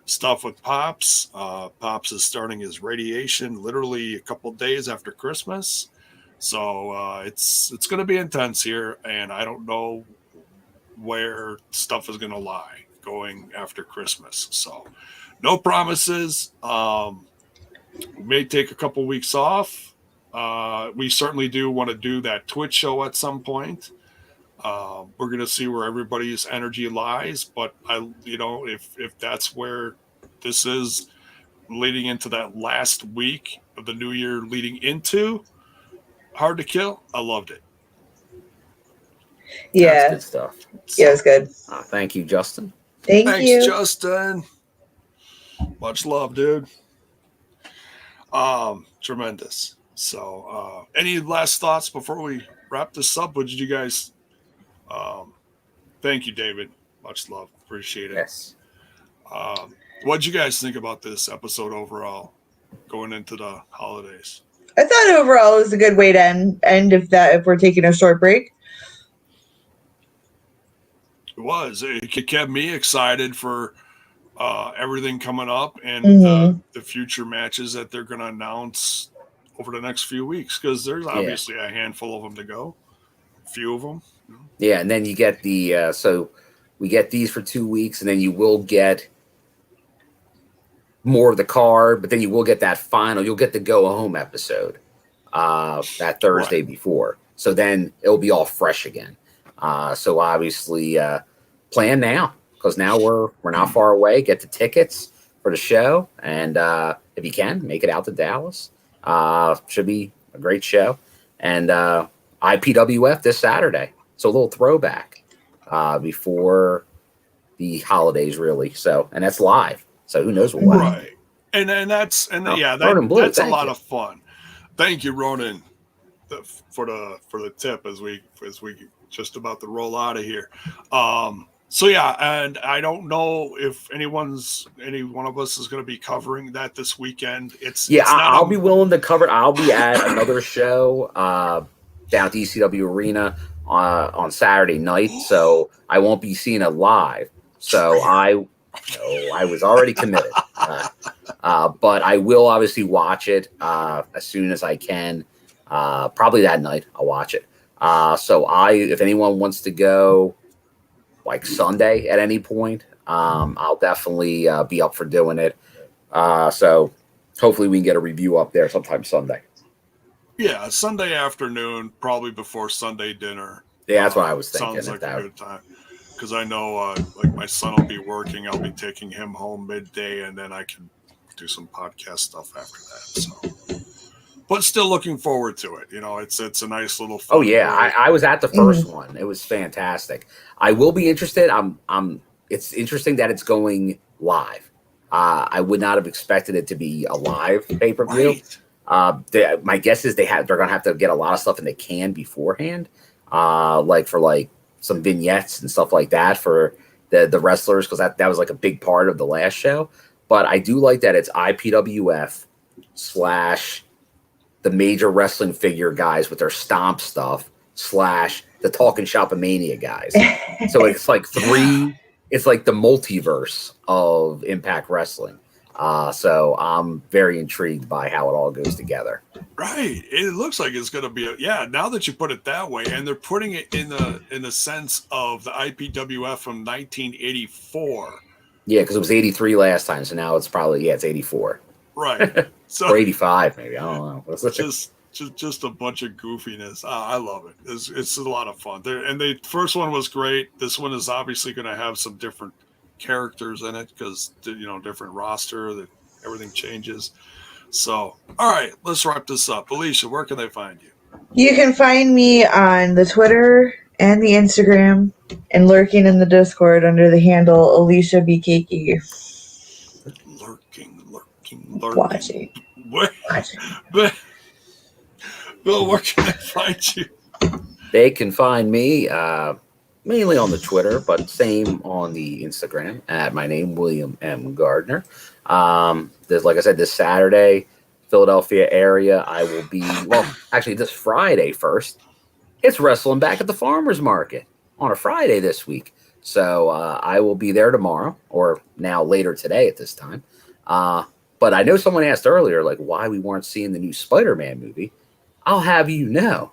stuff with Pops. Pops is starting his radiation literally a couple of days after Christmas. So it's going to be intense here, and I don't know where stuff is going to lie going after Christmas. So no promises. We may take a couple weeks off. We certainly do want to do that Twitch show at some point. We're going to see where everybody's energy lies, but if that's where this is leading into that last week of the new year leading into Hard to Kill, I loved it. Yeah. That's good stuff. Yeah, it was good. Thank you, Justin. Thanks, you. Justin. Much love, dude. Tremendous. So, any last thoughts before we wrap this up? What did you guys? Thank you, David. Much love. Appreciate it. Yes. What did you guys think about this episode overall, going into the holidays? I thought overall it was a good way to end if we're taking a short break. It was. It kept me excited for everything coming up and the future matches that they're going to announce over the next few weeks, because there's obviously a handful of them to go. A few of them. Yeah, and then you get the so we get these for 2 weeks, and then you will get more of the card, but then you will get that final. You'll get the go home episode that Thursday before. So then it'll be all fresh again. So obviously plan now, because now we're not far away. Get the tickets for the show, and if you can, make it out to Dallas. Should be a great show. And IPWF this Saturday. So a little throwback before the holidays, really. So, and that's live. So who knows what will happen. Right. And that's a lot of fun. Thank you, Ronan, for the tip as we just about to roll out of here. So yeah, and I don't know if any one of us is going to be covering that this weekend. I'll be willing to cover it. I'll be at another show down at the ECW Arena on Saturday night, so I won't be seeing it live. So I was already committed, but I will obviously watch it as soon as I can. Probably that night I'll watch it. So if anyone wants to go like Sunday at any point, I'll definitely be up for doing it. So hopefully we can get a review up there sometime Sunday. Yeah, Sunday afternoon, probably before Sunday dinner. Yeah, that's what I was thinking. Sounds like a good time. Because I know, like, my son will be working. I'll be taking him home midday, and then I can do some podcast stuff after that. So, but still looking forward to it. You know, it's a nice little. Fun I was at the first one. It was fantastic. I will be interested. It's interesting that it's going live. I would not have expected it to be a live pay-per-view. Right. My guess is they're going to have to get a lot of stuff in the can beforehand, like some vignettes and stuff like that for the wrestlers, because that was like a big part of the last show. But I do like that it's IPWF / the major wrestling figure guys with their stomp stuff / the Talking Shop of Mania guys. So it's like it's like the multiverse of Impact Wrestling. So I'm very intrigued by how it all goes together. Right. It looks like it's going to be now that you put it that way, and they're putting it in the sense of the IPWF from 1984. Yeah, because it was 83 last time, so now it's probably it's 84. Right. So or 85 maybe. I don't know. Just a bunch of goofiness. I love it. It's a lot of fun. The first one was great. This one is obviously going to have some different characters in it because different roster, that everything changes. So all right, let's wrap this up. Alicia, where can they find you? You can find me on the Twitter and the Instagram and lurking in the Discord under the handle Alicia BKK. Lurking. Watching. But Bill, where can they find you? They can find me mainly on the Twitter, but same on the Instagram at my name, William M. Gardner. Like I said, this Saturday, Philadelphia area, I will be, actually this Friday first, it's wrestling back at the Farmers Market on a Friday this week. So I will be there tomorrow, or now later today at this time. But I know someone asked earlier, like, why we weren't seeing the new Spider-Man movie. I'll have you know,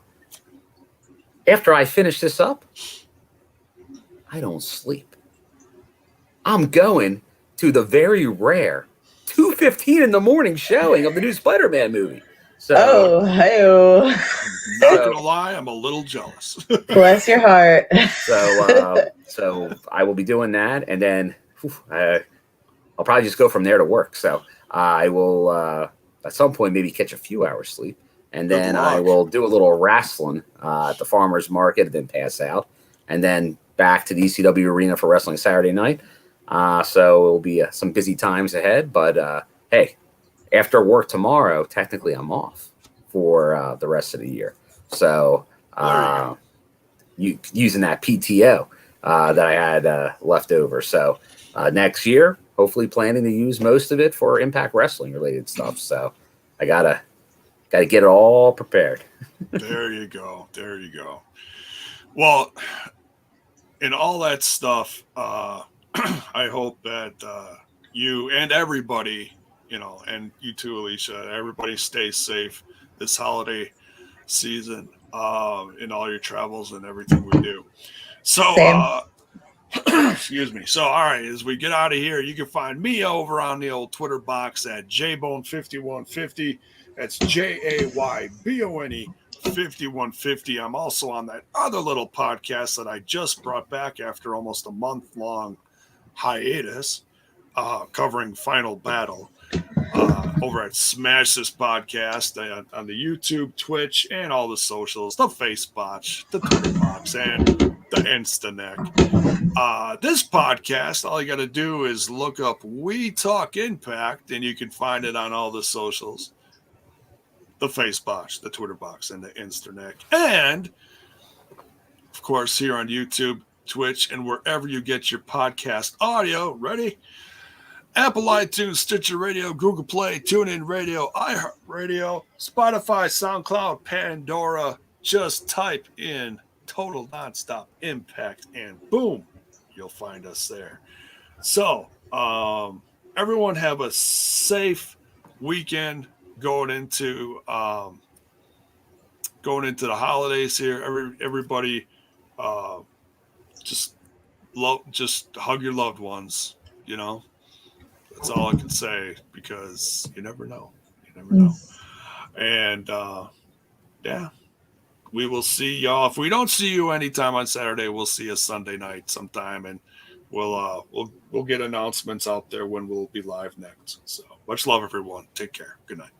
after I finish this up, I don't sleep. I'm going to the very rare 2:15 in the morning showing of the new Spider-Man movie. So, not gonna lie, I'm a little jealous. Bless your heart. So I will be doing that, and then I'll probably just go from there to work. So I will at some point maybe catch a few hours sleep, and then I will do a little wrestling at the Farmers Market, and then pass out, and then back to the ECW Arena for wrestling Saturday night. So it will be some busy times ahead, but hey, after work tomorrow, technically I'm off for the rest of the year. So using that PTO that I had left over. So next year, hopefully planning to use most of it for Impact Wrestling related stuff. So I gotta get it all prepared. There you go. Well, in all that stuff, I hope that you and everybody, and you too, Alicia, everybody stays safe this holiday season in all your travels and everything we do. So, excuse me. So, all right, as we get out of here, you can find me over on the old Twitter box at JBone5150. That's JAYBONE 5150. I'm also on that other little podcast that I just brought back after almost a month-long hiatus, covering Final Battle over at Smash This Podcast on the YouTube, Twitch, and all the socials, the Facebox, the Twitter box, and the Instaneck. This podcast, all you got to do is look up We Talk Impact, and you can find it on all the socials, the Facebox, the Twitter box, and the Instaneck, and of course here on YouTube, Twitch, and wherever you get your podcast audio. Ready? Apple, iTunes, Stitcher Radio, Google Play, TuneIn Radio, iHeartRadio, Spotify, SoundCloud, Pandora. Just type in Total Nonstop Impact, and boom, you'll find us there. So, everyone have a safe weekend going into the holidays here. Everybody, just hug your loved ones, That's all I can say, because you never know. You never know. And yeah, we will see y'all. If we don't see you anytime on Saturday, we'll see you Sunday night sometime, and we'll get announcements out there when we'll be live next. So much love, everyone. Take care. Good night.